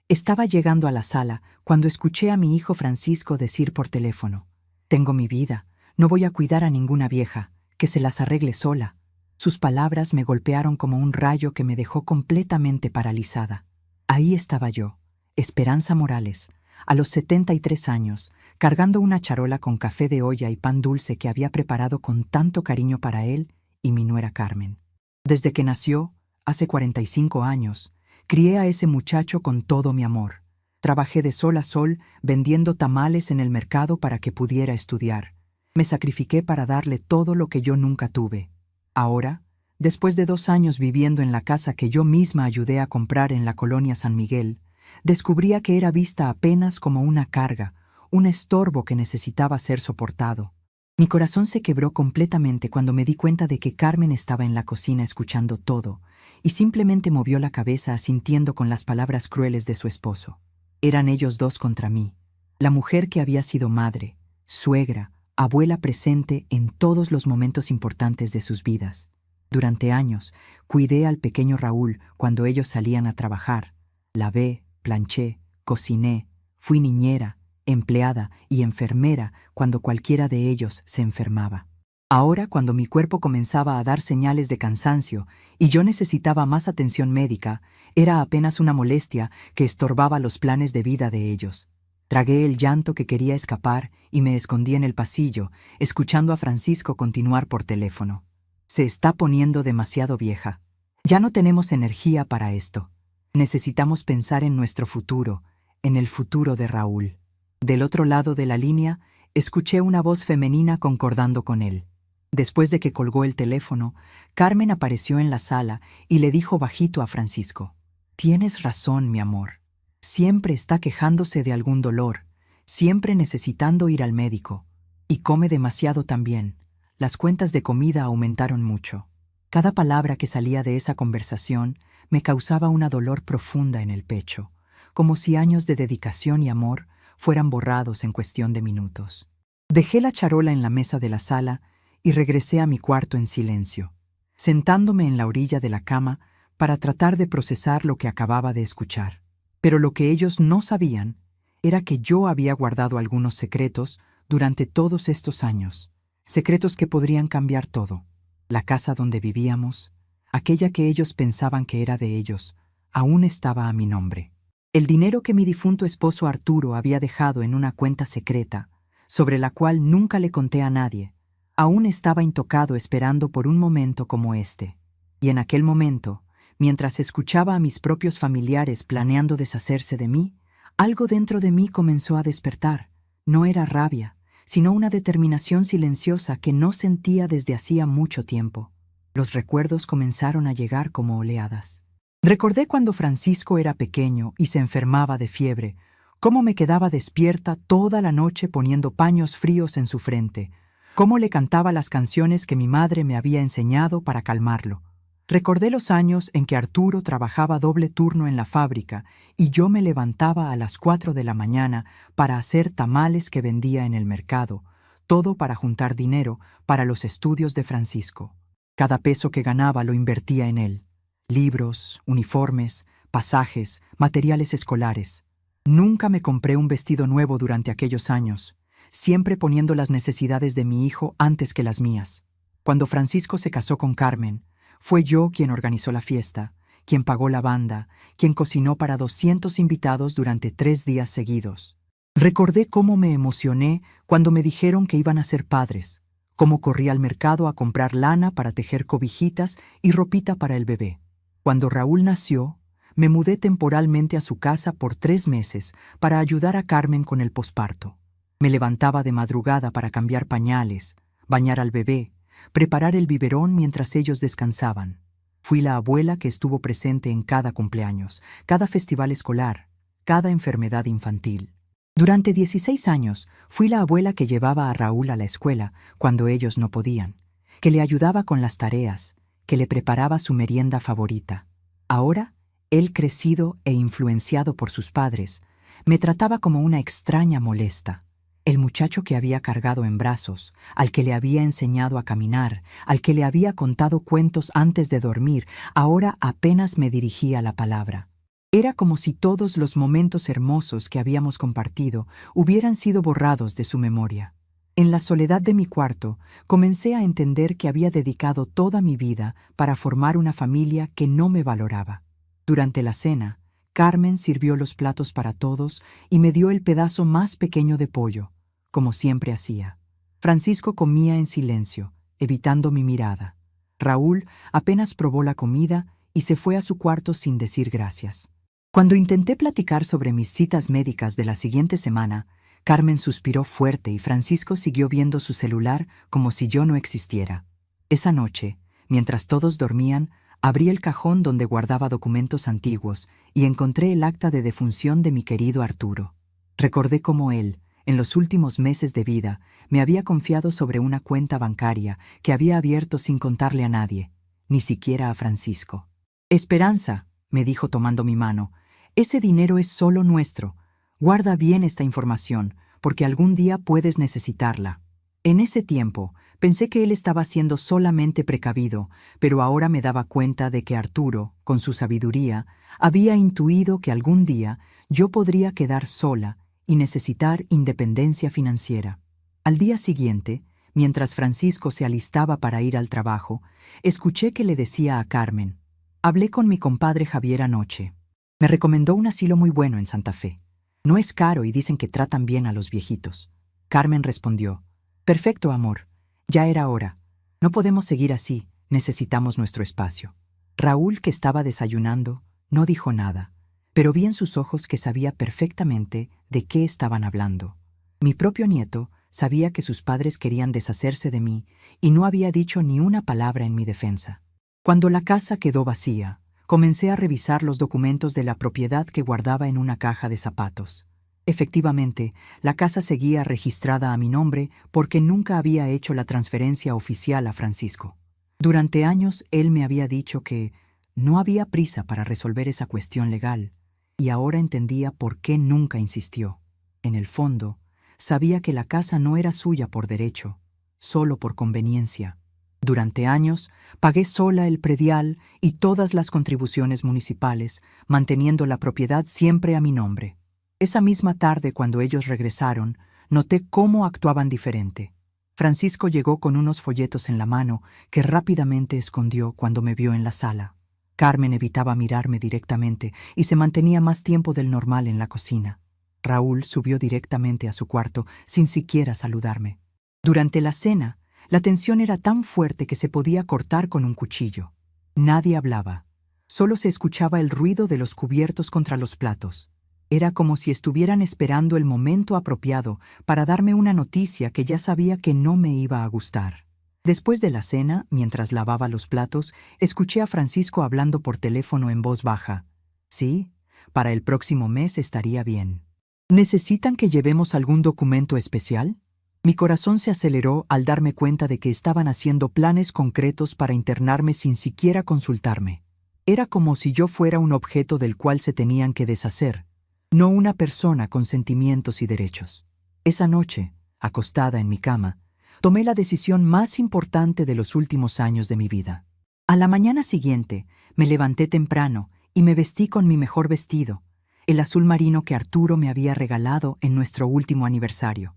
Estaba llegando a la sala cuando escuché a mi hijo Francisco decir por teléfono: «Tengo mi vida, no voy a cuidar a ninguna vieja, que se las arregle sola». Sus palabras me golpearon como un rayo que me dejó completamente paralizada. Ahí estaba yo, Esperanza Morales, a los 73 años, cargando una charola con café de olla y pan dulce que había preparado con tanto cariño para él y mi nuera Carmen. Desde que nació, hace 45 años, crié a ese muchacho con todo mi amor. Trabajé de sol a sol vendiendo tamales en el mercado para que pudiera estudiar. Me sacrifiqué para darle todo lo que yo nunca tuve. Ahora, después de 2 años viviendo en la casa que yo misma ayudé a comprar en la colonia San Miguel, descubría que era vista apenas como una carga, un estorbo que necesitaba ser soportado. Mi corazón se quebró completamente cuando me di cuenta de que Carmen estaba en la cocina escuchando todo, y simplemente movió la cabeza asintiendo con las palabras crueles de su esposo. Eran ellos dos contra mí, la mujer que había sido madre, suegra, abuela presente en todos los momentos importantes de sus vidas. Durante años, cuidé al pequeño Raúl cuando ellos salían a trabajar. Lavé, planché, cociné, fui niñera, empleada y enfermera cuando cualquiera de ellos se enfermaba. Ahora, cuando mi cuerpo comenzaba a dar señales de cansancio y yo necesitaba más atención médica, era apenas una molestia que estorbaba los planes de vida de ellos. Tragué el llanto que quería escapar y me escondí en el pasillo, escuchando a Francisco continuar por teléfono. Se está poniendo demasiado vieja. Ya no tenemos energía para esto. Necesitamos pensar en nuestro futuro, en el futuro de Raúl. Del otro lado de la línea, escuché una voz femenina concordando con él. Después de que colgó el teléfono, Carmen apareció en la sala y le dijo bajito a Francisco: «Tienes razón, mi amor. Siempre está quejándose de algún dolor, siempre necesitando ir al médico. Y come demasiado también. Las cuentas de comida aumentaron mucho». Cada palabra que salía de esa conversación me causaba una dolor profunda en el pecho, como si años de dedicación y amor fueran borrados en cuestión de minutos. Dejé la charola en la mesa de la sala y regresé a mi cuarto en silencio, sentándome en la orilla de la cama para tratar de procesar lo que acababa de escuchar. Pero lo que ellos no sabían era que yo había guardado algunos secretos durante todos estos años, secretos que podrían cambiar todo. La casa donde vivíamos, aquella que ellos pensaban que era de ellos, aún estaba a mi nombre. El dinero que mi difunto esposo Arturo había dejado en una cuenta secreta, sobre la cual nunca le conté a nadie, aún estaba intocado esperando por un momento como este. Y en aquel momento, mientras escuchaba a mis propios familiares planeando deshacerse de mí, algo dentro de mí comenzó a despertar. No era rabia, sino una determinación silenciosa que no sentía desde hacía mucho tiempo. Los recuerdos comenzaron a llegar como oleadas. Recordé cuando Francisco era pequeño y se enfermaba de fiebre, cómo me quedaba despierta toda la noche poniendo paños fríos en su frente, cómo le cantaba las canciones que mi madre me había enseñado para calmarlo. Recordé los años en que Arturo trabajaba doble turno en la fábrica y yo me levantaba a las 4 de la mañana para hacer tamales que vendía en el mercado, todo para juntar dinero para los estudios de Francisco. Cada peso que ganaba lo invertía en él. Libros, uniformes, pasajes, materiales escolares. Nunca me compré un vestido nuevo durante aquellos años, siempre poniendo las necesidades de mi hijo antes que las mías. Cuando Francisco se casó con Carmen, fue yo quien organizó la fiesta, quien pagó la banda, quien cocinó para 200 invitados durante 3 días seguidos. Recordé cómo me emocioné cuando me dijeron que iban a ser padres, cómo corrí al mercado a comprar lana para tejer cobijitas y ropita para el bebé. Cuando Raúl nació, me mudé temporalmente a su casa por 3 meses para ayudar a Carmen con el posparto. Me levantaba de madrugada para cambiar pañales, bañar al bebé, preparar el biberón mientras ellos descansaban. Fui la abuela que estuvo presente en cada cumpleaños, cada festival escolar, cada enfermedad infantil. Durante 16 años fui la abuela que llevaba a Raúl a la escuela cuando ellos no podían, que le ayudaba con las tareas, que le preparaba su merienda favorita. Ahora, él crecido e influenciado por sus padres, me trataba como una extraña molesta. El muchacho que había cargado en brazos, al que le había enseñado a caminar, al que le había contado cuentos antes de dormir, ahora apenas me dirigía la palabra. Era como si todos los momentos hermosos que habíamos compartido hubieran sido borrados de su memoria. En la soledad de mi cuarto, comencé a entender que había dedicado toda mi vida para formar una familia que no me valoraba. Durante la cena, Carmen sirvió los platos para todos y me dio el pedazo más pequeño de pollo, como siempre hacía. Francisco comía en silencio, evitando mi mirada. Raúl apenas probó la comida y se fue a su cuarto sin decir gracias. Cuando intenté platicar sobre mis citas médicas de la siguiente semana, Carmen suspiró fuerte y Francisco siguió viendo su celular como si yo no existiera. Esa noche, mientras todos dormían, abrí el cajón donde guardaba documentos antiguos y encontré el acta de defunción de mi querido Arturo. Recordé cómo él, en los últimos meses de vida, me había confiado sobre una cuenta bancaria que había abierto sin contarle a nadie, ni siquiera a Francisco. «Esperanza», me dijo tomando mi mano, «ese dinero es solo nuestro. Guarda bien esta información, porque algún día puedes necesitarla». En ese tiempo, pensé que él estaba siendo solamente precavido, pero ahora me daba cuenta de que Arturo, con su sabiduría, había intuido que algún día yo podría quedar sola y necesitar independencia financiera. Al día siguiente, mientras Francisco se alistaba para ir al trabajo, escuché que le decía a Carmen: «Hablé con mi compadre Javier anoche. Me recomendó un asilo muy bueno en Santa Fe. No es caro y dicen que tratan bien a los viejitos». Carmen respondió: «Perfecto, amor. Ya era hora. No podemos seguir así, necesitamos nuestro espacio». Raúl, que estaba desayunando, no dijo nada, pero vi en sus ojos que sabía perfectamente de qué estaban hablando. Mi propio nieto sabía que sus padres querían deshacerse de mí y no había dicho ni una palabra en mi defensa. Cuando la casa quedó vacía, comencé a revisar los documentos de la propiedad que guardaba en una caja de zapatos. Efectivamente, la casa seguía registrada a mi nombre porque nunca había hecho la transferencia oficial a Francisco. Durante años él me había dicho que no había prisa para resolver esa cuestión legal, y ahora entendía por qué nunca insistió. En el fondo, sabía que la casa no era suya por derecho, solo por conveniencia. Durante años, pagué sola el predial y todas las contribuciones municipales, manteniendo la propiedad siempre a mi nombre. Esa misma tarde, cuando ellos regresaron, noté cómo actuaban diferente. Francisco llegó con unos folletos en la mano que rápidamente escondió cuando me vio en la sala. Carmen evitaba mirarme directamente y se mantenía más tiempo del normal en la cocina. Raúl subió directamente a su cuarto sin siquiera saludarme. Durante la cena, la tensión era tan fuerte que se podía cortar con un cuchillo. Nadie hablaba. Solo se escuchaba el ruido de los cubiertos contra los platos. Era como si estuvieran esperando el momento apropiado para darme una noticia que ya sabía que no me iba a gustar. Después de la cena, mientras lavaba los platos, escuché a Francisco hablando por teléfono en voz baja. «Sí, para el próximo mes estaría bien». «¿Necesitan que llevemos algún documento especial?». Mi corazón se aceleró al darme cuenta de que estaban haciendo planes concretos para internarme sin siquiera consultarme. Era como si yo fuera un objeto del cual se tenían que deshacer, no una persona con sentimientos y derechos. Esa noche, acostada en mi cama, tomé la decisión más importante de los últimos años de mi vida. A la mañana siguiente, me levanté temprano y me vestí con mi mejor vestido, el azul marino que Arturo me había regalado en nuestro último aniversario.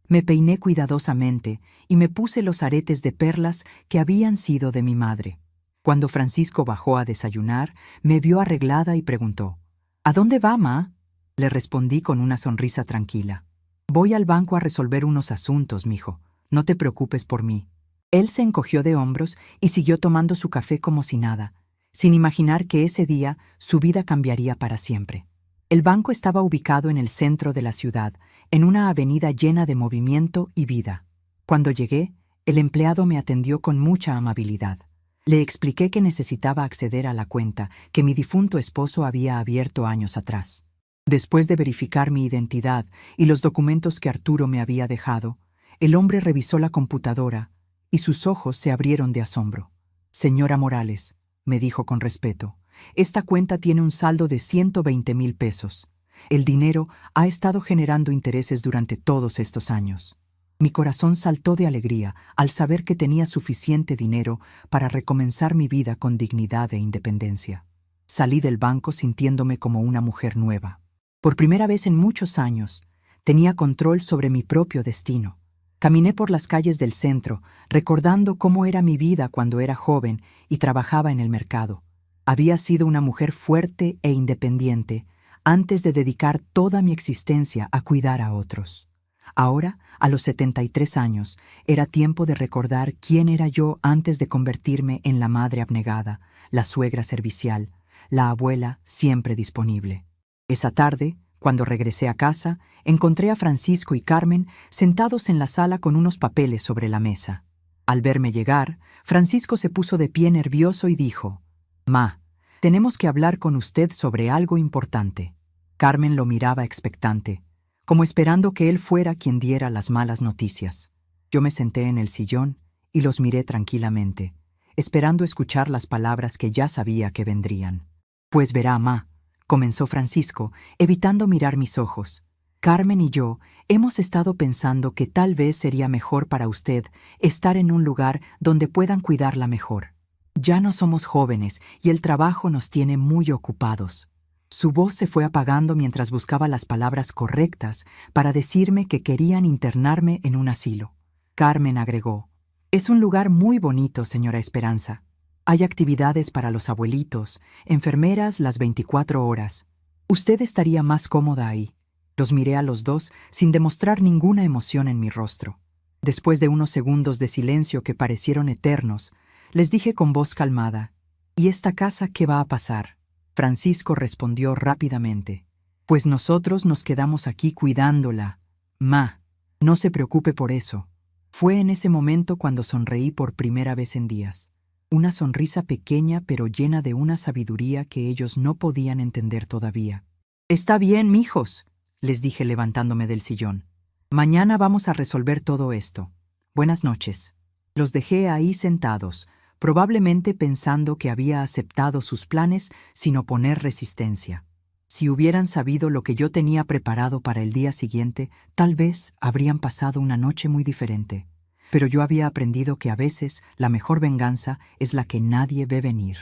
Me peiné cuidadosamente y me puse los aretes de perlas que habían sido de mi madre. Cuando Francisco bajó a desayunar, me vio arreglada y preguntó: «¿A dónde va, ma?». Le respondí con una sonrisa tranquila: «Voy al banco a resolver unos asuntos, mijo. No te preocupes por mí». Él se encogió de hombros y siguió tomando su café como si nada, sin imaginar que ese día su vida cambiaría para siempre. El banco estaba ubicado en el centro de la ciudad, en una avenida llena de movimiento y vida. Cuando llegué, el empleado me atendió con mucha amabilidad. Le expliqué que necesitaba acceder a la cuenta que mi difunto esposo había abierto años atrás. Después de verificar mi identidad y los documentos que Arturo me había dejado, el hombre revisó la computadora y sus ojos se abrieron de asombro. «Señora Morales», me dijo con respeto, «esta cuenta tiene un saldo de 120,000 pesos. El dinero ha estado generando intereses durante todos estos años». Mi corazón saltó de alegría al saber que tenía suficiente dinero para recomenzar mi vida con dignidad e independencia. Salí del banco sintiéndome como una mujer nueva. Por primera vez en muchos años, tenía control sobre mi propio destino. Caminé por las calles del centro, recordando cómo era mi vida cuando era joven y trabajaba en el mercado. Había sido una mujer fuerte e independiente antes de dedicar toda mi existencia a cuidar a otros. Ahora, a los 73 años, era tiempo de recordar quién era yo antes de convertirme en la madre abnegada, la suegra servicial, la abuela siempre disponible. Esa tarde, cuando regresé a casa, encontré a Francisco y Carmen sentados en la sala con unos papeles sobre la mesa. Al verme llegar, Francisco se puso de pie nervioso y dijo: «Ma, tenemos que hablar con usted sobre algo importante». Carmen lo miraba expectante, como esperando que él fuera quien diera las malas noticias. Yo me senté en el sillón y los miré tranquilamente, esperando escuchar las palabras que ya sabía que vendrían. «Pues verá, ma», comenzó Francisco, evitando mirar mis ojos. «Carmen y yo hemos estado pensando que tal vez sería mejor para usted estar en un lugar donde puedan cuidarla mejor. Ya no somos jóvenes y el trabajo nos tiene muy ocupados». Su voz se fue apagando mientras buscaba las palabras correctas para decirme que querían internarme en un asilo. Carmen agregó: «Es un lugar muy bonito, señora Esperanza. Hay actividades para los abuelitos, enfermeras las 24 horas. Usted estaría más cómoda ahí». Los miré a los dos sin demostrar ninguna emoción en mi rostro. Después de unos segundos de silencio que parecieron eternos, les dije con voz calmada: «¿Y esta casa qué va a pasar?». Francisco respondió rápidamente: «Pues nosotros nos quedamos aquí cuidándola. Ma, no se preocupe por eso». Fue en ese momento cuando sonreí por primera vez en días. Una sonrisa pequeña pero llena de una sabiduría que ellos no podían entender todavía. «Está bien, mijos», les dije levantándome del sillón. «Mañana vamos a resolver todo esto. Buenas noches». Los dejé ahí sentados, probablemente pensando que había aceptado sus planes sin oponer resistencia. Si hubieran sabido lo que yo tenía preparado para el día siguiente, tal vez habrían pasado una noche muy diferente. Pero yo había aprendido que a veces la mejor venganza es la que nadie ve venir.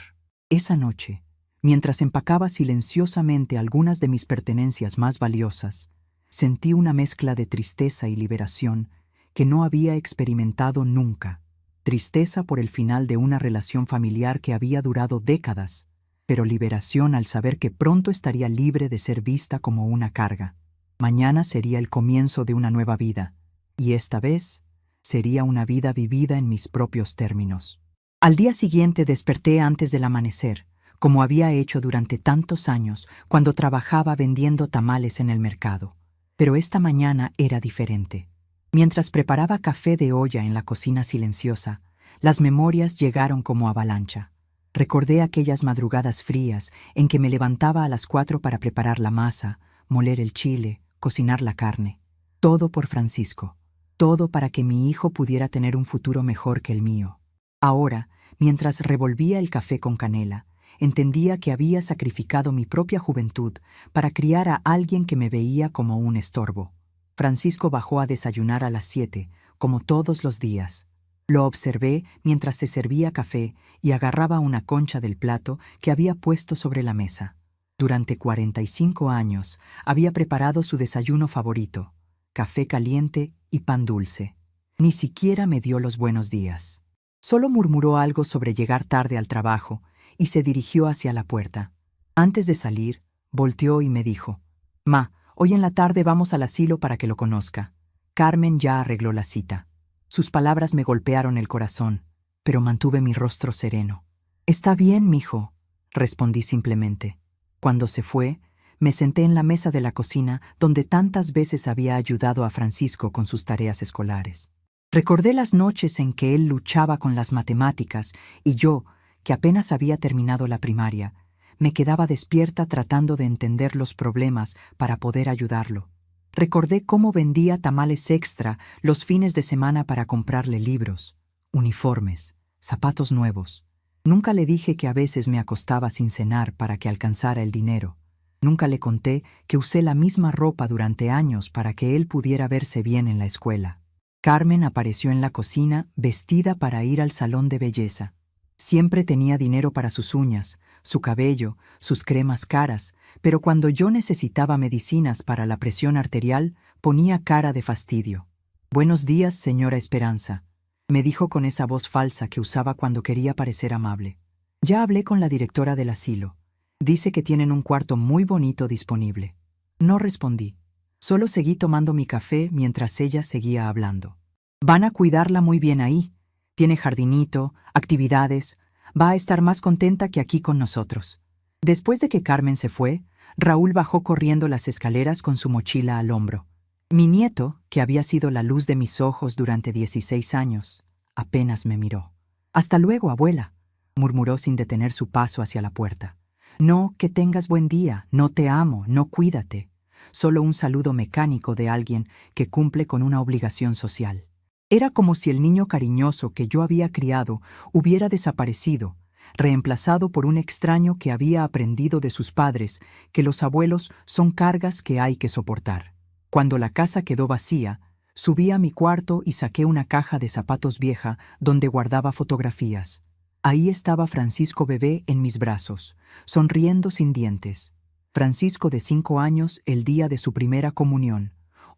Esa noche, mientras empacaba silenciosamente algunas de mis pertenencias más valiosas, sentí una mezcla de tristeza y liberación que no había experimentado nunca. Tristeza por el final de una relación familiar que había durado décadas, pero liberación al saber que pronto estaría libre de ser vista como una carga. Mañana sería el comienzo de una nueva vida, y esta vez sería una vida vivida en mis propios términos. Al día siguiente desperté antes del amanecer, como había hecho durante tantos años cuando trabajaba vendiendo tamales en el mercado. Pero esta mañana era diferente. Mientras preparaba café de olla en la cocina silenciosa, las memorias llegaron como avalancha. Recordé aquellas madrugadas frías en que me levantaba a las 4 para preparar la masa, moler el chile, cocinar la carne. Todo por Francisco. Todo para que mi hijo pudiera tener un futuro mejor que el mío. Ahora, mientras revolvía el café con canela, entendía que había sacrificado mi propia juventud para criar a alguien que me veía como un estorbo. Francisco bajó a desayunar a las 7, como todos los días. Lo observé mientras se servía café y agarraba una concha del plato que había puesto sobre la mesa. Durante 45 años había preparado su desayuno favorito: café caliente y pan dulce. Ni siquiera me dio los buenos días. Solo murmuró algo sobre llegar tarde al trabajo y se dirigió hacia la puerta. Antes de salir, volteó y me dijo: «Ma, hoy en la tarde vamos al asilo para que lo conozca. Carmen ya arregló la cita». Sus palabras me golpearon el corazón, pero mantuve mi rostro sereno. «Está bien, mijo», respondí simplemente. Cuando se fue, me senté en la mesa de la cocina donde tantas veces había ayudado a Francisco con sus tareas escolares. Recordé las noches en que él luchaba con las matemáticas y yo, que apenas había terminado la primaria, me quedaba despierta tratando de entender los problemas para poder ayudarlo. Recordé cómo vendía tamales extra los fines de semana para comprarle libros, uniformes, zapatos nuevos. Nunca le dije que a veces me acostaba sin cenar para que alcanzara el dinero. Nunca le conté que usé la misma ropa durante años para que él pudiera verse bien en la escuela. Carmen apareció en la cocina vestida para ir al salón de belleza. Siempre tenía dinero para sus uñas, su cabello, sus cremas caras, pero cuando yo necesitaba medicinas para la presión arterial, ponía cara de fastidio. «Buenos días, señora Esperanza», me dijo con esa voz falsa que usaba cuando quería parecer amable. «Ya hablé con la directora del asilo. Dice que tienen un cuarto muy bonito disponible». No respondí. Solo seguí tomando mi café mientras ella seguía hablando. «Van a cuidarla muy bien ahí. Tiene jardinito, actividades. Va a estar más contenta que aquí con nosotros». Después de que Carmen se fue, Raúl bajó corriendo las escaleras con su mochila al hombro. Mi nieto, que había sido la luz de mis ojos durante 16 años, apenas me miró. «Hasta luego, abuela», murmuró sin detener su paso hacia la puerta. «No, que tengas buen día, no te amo, no cuídate». Solo un saludo mecánico de alguien que cumple con una obligación social. Era como si el niño cariñoso que yo había criado hubiera desaparecido, reemplazado por un extraño que había aprendido de sus padres que los abuelos son cargas que hay que soportar. Cuando la casa quedó vacía, subí a mi cuarto y saqué una caja de zapatos vieja donde guardaba fotografías. Ahí estaba Francisco bebé en mis brazos, sonriendo sin dientes. Francisco de 5 años el día de su primera comunión,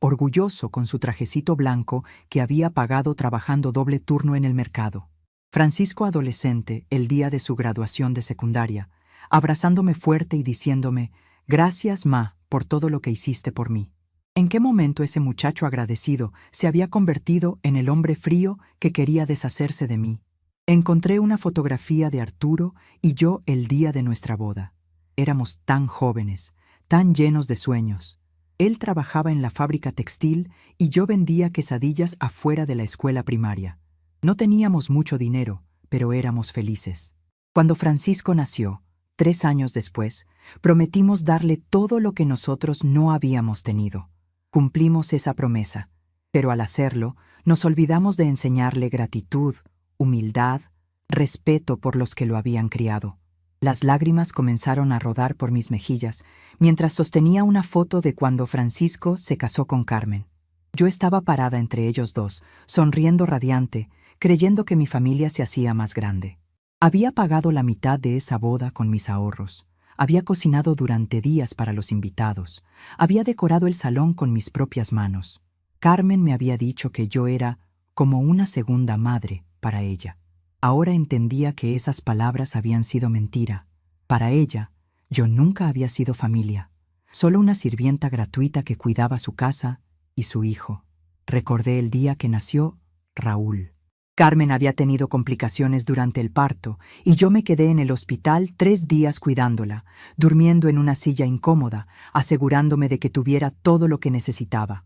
orgulloso con su trajecito blanco que había pagado trabajando doble turno en el mercado. Francisco adolescente el día de su graduación de secundaria, abrazándome fuerte y diciéndome: «Gracias, ma, por todo lo que hiciste por mí». ¿En qué momento ese muchacho agradecido se había convertido en el hombre frío que quería deshacerse de mí? Encontré una fotografía de Arturo y yo el día de nuestra boda. Éramos tan jóvenes, tan llenos de sueños. Él trabajaba en la fábrica textil y yo vendía quesadillas afuera de la escuela primaria. No teníamos mucho dinero, pero éramos felices. Cuando Francisco nació, 3 años después, prometimos darle todo lo que nosotros no habíamos tenido. Cumplimos esa promesa, pero al hacerlo, nos olvidamos de enseñarle gratitud, humildad, respeto por los que lo habían criado. Las lágrimas comenzaron a rodar por mis mejillas mientras sostenía una foto de cuando Francisco se casó con Carmen. Yo estaba parada entre ellos dos, sonriendo radiante, creyendo que mi familia se hacía más grande. Había pagado la mitad de esa boda con mis ahorros. Había cocinado durante días para los invitados. Había decorado el salón con mis propias manos. Carmen me había dicho que yo era como una segunda madre para ella. Ahora entendía que esas palabras habían sido mentira. Para ella, yo nunca había sido familia, solo una sirvienta gratuita que cuidaba su casa y su hijo. Recordé el día que nació Raúl. Carmen había tenido complicaciones durante el parto y yo me quedé en el hospital 3 días cuidándola, durmiendo en una silla incómoda, asegurándome de que tuviera todo lo que necesitaba.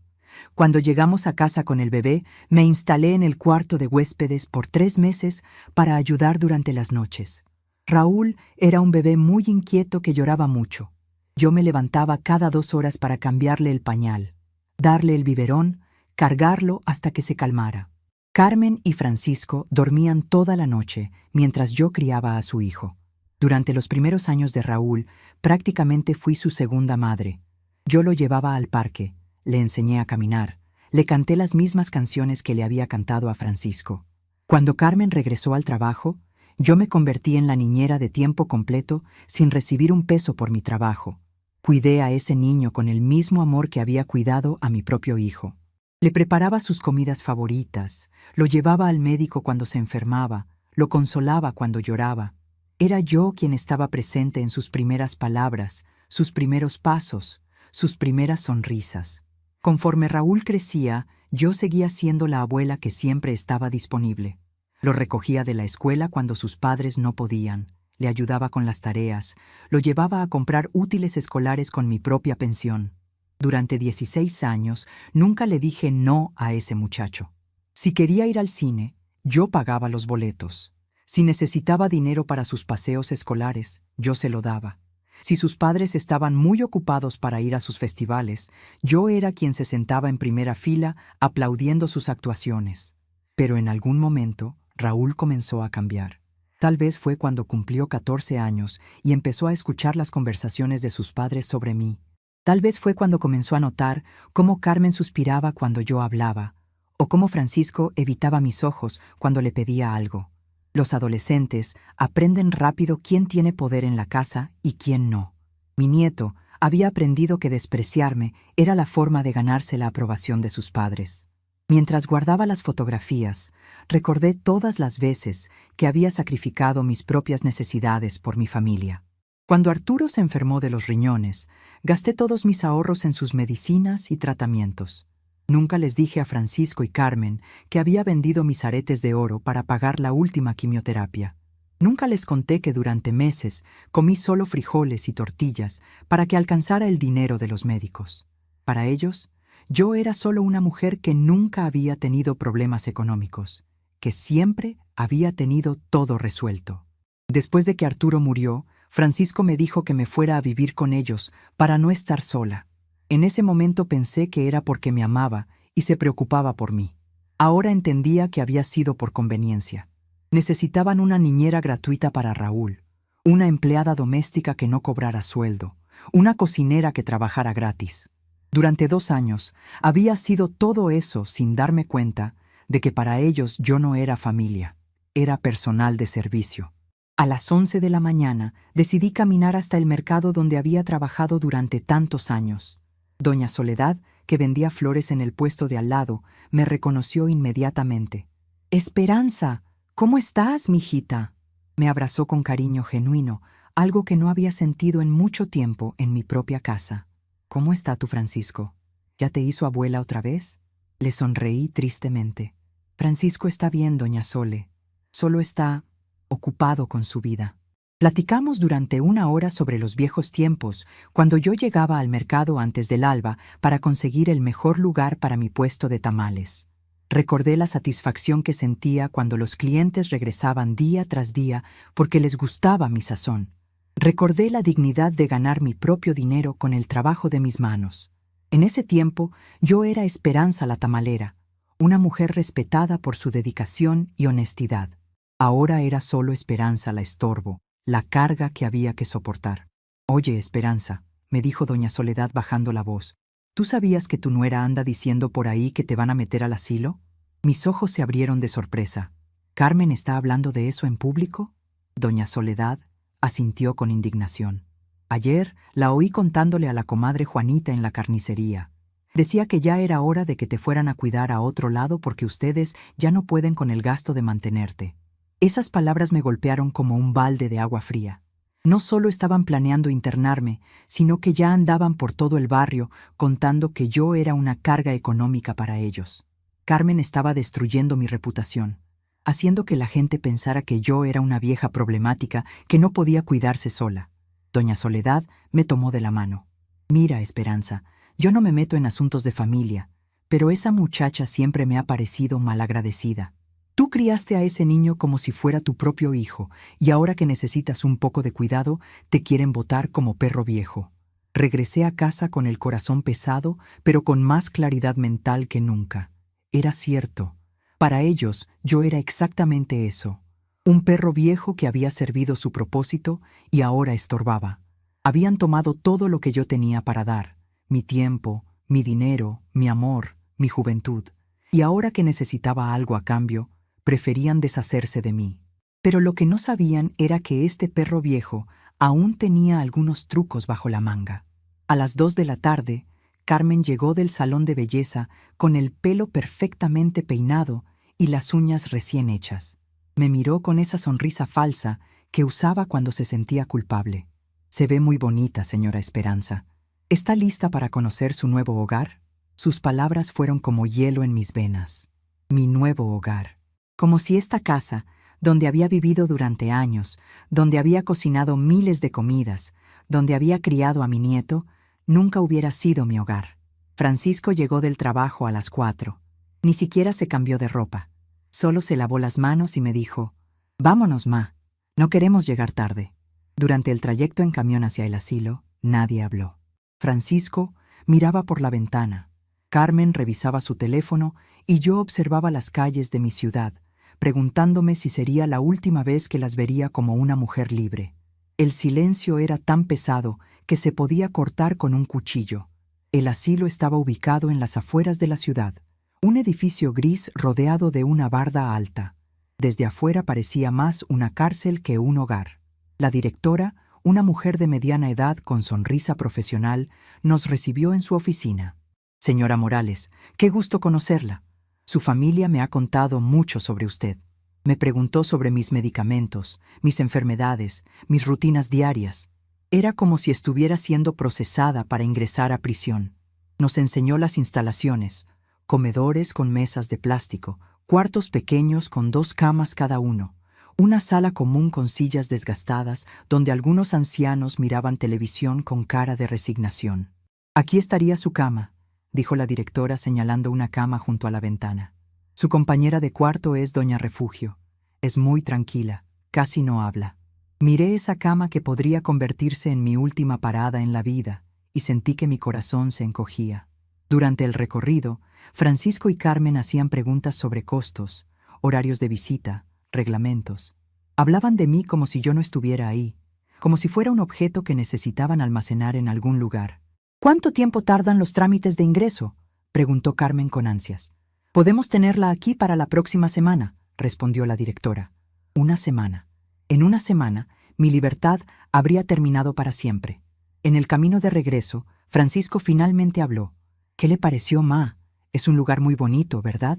Cuando llegamos a casa con el bebé, me instalé en el cuarto de huéspedes por 3 meses para ayudar durante las noches. Raúl era un bebé muy inquieto que lloraba mucho. Yo me levantaba cada 2 horas para cambiarle el pañal, darle el biberón, cargarlo hasta que se calmara. Carmen y Francisco dormían toda la noche mientras yo criaba a su hijo. Durante los primeros años de Raúl, prácticamente fui su segunda madre. Yo lo llevaba al parque, le enseñé a caminar, le canté las mismas canciones que le había cantado a Francisco. Cuando Carmen regresó al trabajo, yo me convertí en la niñera de tiempo completo sin recibir un peso por mi trabajo. Cuidé a ese niño con el mismo amor que había cuidado a mi propio hijo. Le preparaba sus comidas favoritas, lo llevaba al médico cuando se enfermaba, lo consolaba cuando lloraba. Era yo quien estaba presente en sus primeras palabras, sus primeros pasos, sus primeras sonrisas. Conforme Raúl crecía, yo seguía siendo la abuela que siempre estaba disponible. Lo recogía de la escuela cuando sus padres no podían, le ayudaba con las tareas, lo llevaba a comprar útiles escolares con mi propia pensión. Durante 16 años nunca le dije no a ese muchacho. Si quería ir al cine, yo pagaba los boletos. Si necesitaba dinero para sus paseos escolares, yo se lo daba. Si sus padres estaban muy ocupados para ir a sus festivales, yo era quien se sentaba en primera fila aplaudiendo sus actuaciones. Pero en algún momento, Raúl comenzó a cambiar. Tal vez fue cuando cumplió 14 años y empezó a escuchar las conversaciones de sus padres sobre mí. Tal vez fue cuando comenzó a notar cómo Carmen suspiraba cuando yo hablaba, o cómo Francisco evitaba mis ojos cuando le pedía algo. Los adolescentes aprenden rápido quién tiene poder en la casa y quién no. Mi nieto había aprendido que despreciarme era la forma de ganarse la aprobación de sus padres. Mientras guardaba las fotografías, recordé todas las veces que había sacrificado mis propias necesidades por mi familia. Cuando Arturo se enfermó de los riñones, gasté todos mis ahorros en sus medicinas y tratamientos. Nunca les dije a Francisco y Carmen que había vendido mis aretes de oro para pagar la última quimioterapia. Nunca les conté que durante meses comí solo frijoles y tortillas para que alcanzara el dinero de los médicos. Para ellos, yo era solo una mujer que nunca había tenido problemas económicos, que siempre había tenido todo resuelto. Después de que Arturo murió, Francisco me dijo que me fuera a vivir con ellos para no estar sola. En ese momento pensé que era porque me amaba y se preocupaba por mí. Ahora entendía que había sido por conveniencia. Necesitaban una niñera gratuita para Raúl, una empleada doméstica que no cobrara sueldo, una cocinera que trabajara gratis. Durante 2 años había sido todo eso sin darme cuenta de que para ellos yo no era familia, era personal de servicio. A las 11 de la mañana decidí caminar hasta el mercado donde había trabajado durante tantos años. Doña Soledad, que vendía flores en el puesto de al lado, me reconoció inmediatamente. «Esperanza, ¿cómo estás, mijita?». Me abrazó con cariño genuino, algo que no había sentido en mucho tiempo en mi propia casa. «¿Cómo está tu Francisco? ¿Ya te hizo abuela otra vez?». Le sonreí tristemente. «Francisco está bien, doña Sole. Solo está ocupado con su vida». Platicamos durante 1 hora sobre los viejos tiempos, cuando yo llegaba al mercado antes del alba para conseguir el mejor lugar para mi puesto de tamales. Recordé la satisfacción que sentía cuando los clientes regresaban día tras día porque les gustaba mi sazón. Recordé la dignidad de ganar mi propio dinero con el trabajo de mis manos. En ese tiempo, yo era Esperanza la tamalera, una mujer respetada por su dedicación y honestidad. Ahora era solo Esperanza la estorbo, la carga que había que soportar. «Oye, Esperanza», me dijo doña Soledad bajando la voz, «¿tú sabías que tu nuera anda diciendo por ahí que te van a meter al asilo?». Mis ojos se abrieron de sorpresa. «¿Carmen está hablando de eso en público?». Doña Soledad asintió con indignación. «Ayer la oí contándole a la comadre Juanita en la carnicería. Decía que ya era hora de que te fueran a cuidar a otro lado porque ustedes ya no pueden con el gasto de mantenerte». Esas palabras me golpearon como un balde de agua fría. No solo estaban planeando internarme, sino que ya andaban por todo el barrio contando que yo era una carga económica para ellos. Carmen estaba destruyendo mi reputación, haciendo que la gente pensara que yo era una vieja problemática que no podía cuidarse sola. Doña Soledad me tomó de la mano. «Mira, Esperanza, yo no me meto en asuntos de familia, pero esa muchacha siempre me ha parecido malagradecida. Tú criaste a ese niño como si fuera tu propio hijo, y ahora que necesitas un poco de cuidado, te quieren botar como perro viejo». Regresé a casa con el corazón pesado, pero con más claridad mental que nunca. Era cierto. Para ellos, yo era exactamente eso. Un perro viejo que había servido su propósito y ahora estorbaba. Habían tomado todo lo que yo tenía para dar, mi tiempo, mi dinero, mi amor, mi juventud. Y ahora que necesitaba algo a cambio, preferían deshacerse de mí. Pero lo que no sabían era que este perro viejo aún tenía algunos trucos bajo la manga. A las 2 de la tarde, Carmen llegó del salón de belleza con el pelo perfectamente peinado y las uñas recién hechas. Me miró con esa sonrisa falsa que usaba cuando se sentía culpable. «Se ve muy bonita, señora Esperanza. ¿Está lista para conocer su nuevo hogar?». Sus palabras fueron como hielo en mis venas. Mi nuevo hogar. Como si esta casa, donde había vivido durante años, donde había cocinado miles de comidas, donde había criado a mi nieto, nunca hubiera sido mi hogar. Francisco llegó del trabajo a las 4. Ni siquiera se cambió de ropa. Solo se lavó las manos y me dijo: «Vámonos, ma. No queremos llegar tarde». Durante el trayecto en camión hacia el asilo, nadie habló. Francisco miraba por la ventana. Carmen revisaba su teléfono y yo observaba las calles de mi ciudad, preguntándome si sería la última vez que las vería como una mujer libre. El silencio era tan pesado que se podía cortar con un cuchillo. El asilo estaba ubicado en las afueras de la ciudad, un edificio gris rodeado de una barda alta. Desde afuera parecía más una cárcel que un hogar. La directora, una mujer de mediana edad con sonrisa profesional, nos recibió en su oficina. Señora Morales, qué gusto conocerla. Su familia me ha contado mucho sobre usted. Me preguntó sobre mis medicamentos, mis enfermedades, mis rutinas diarias. Era como si estuviera siendo procesada para ingresar a prisión. Nos enseñó las instalaciones, comedores con mesas de plástico, cuartos pequeños con 2 camas cada uno, una sala común con sillas desgastadas donde algunos ancianos miraban televisión con cara de resignación. Aquí estaría su cama, dijo la directora señalando una cama junto a la ventana. Su compañera de cuarto es doña Refugio. Es muy tranquila, casi no habla. Miré esa cama que podría convertirse en mi última parada en la vida y sentí que mi corazón se encogía. Durante el recorrido, Francisco y Carmen hacían preguntas sobre costos, horarios de visita, reglamentos. Hablaban de mí como si yo no estuviera ahí, como si fuera un objeto que necesitaban almacenar en algún lugar. ¿Cuánto tiempo tardan los trámites de ingreso?, preguntó Carmen con ansias. Podemos tenerla aquí para la próxima semana, respondió la directora. Una semana. En una semana, mi libertad habría terminado para siempre. En el camino de regreso, Francisco finalmente habló. ¿Qué le pareció, ma? Es un lugar muy bonito, ¿verdad?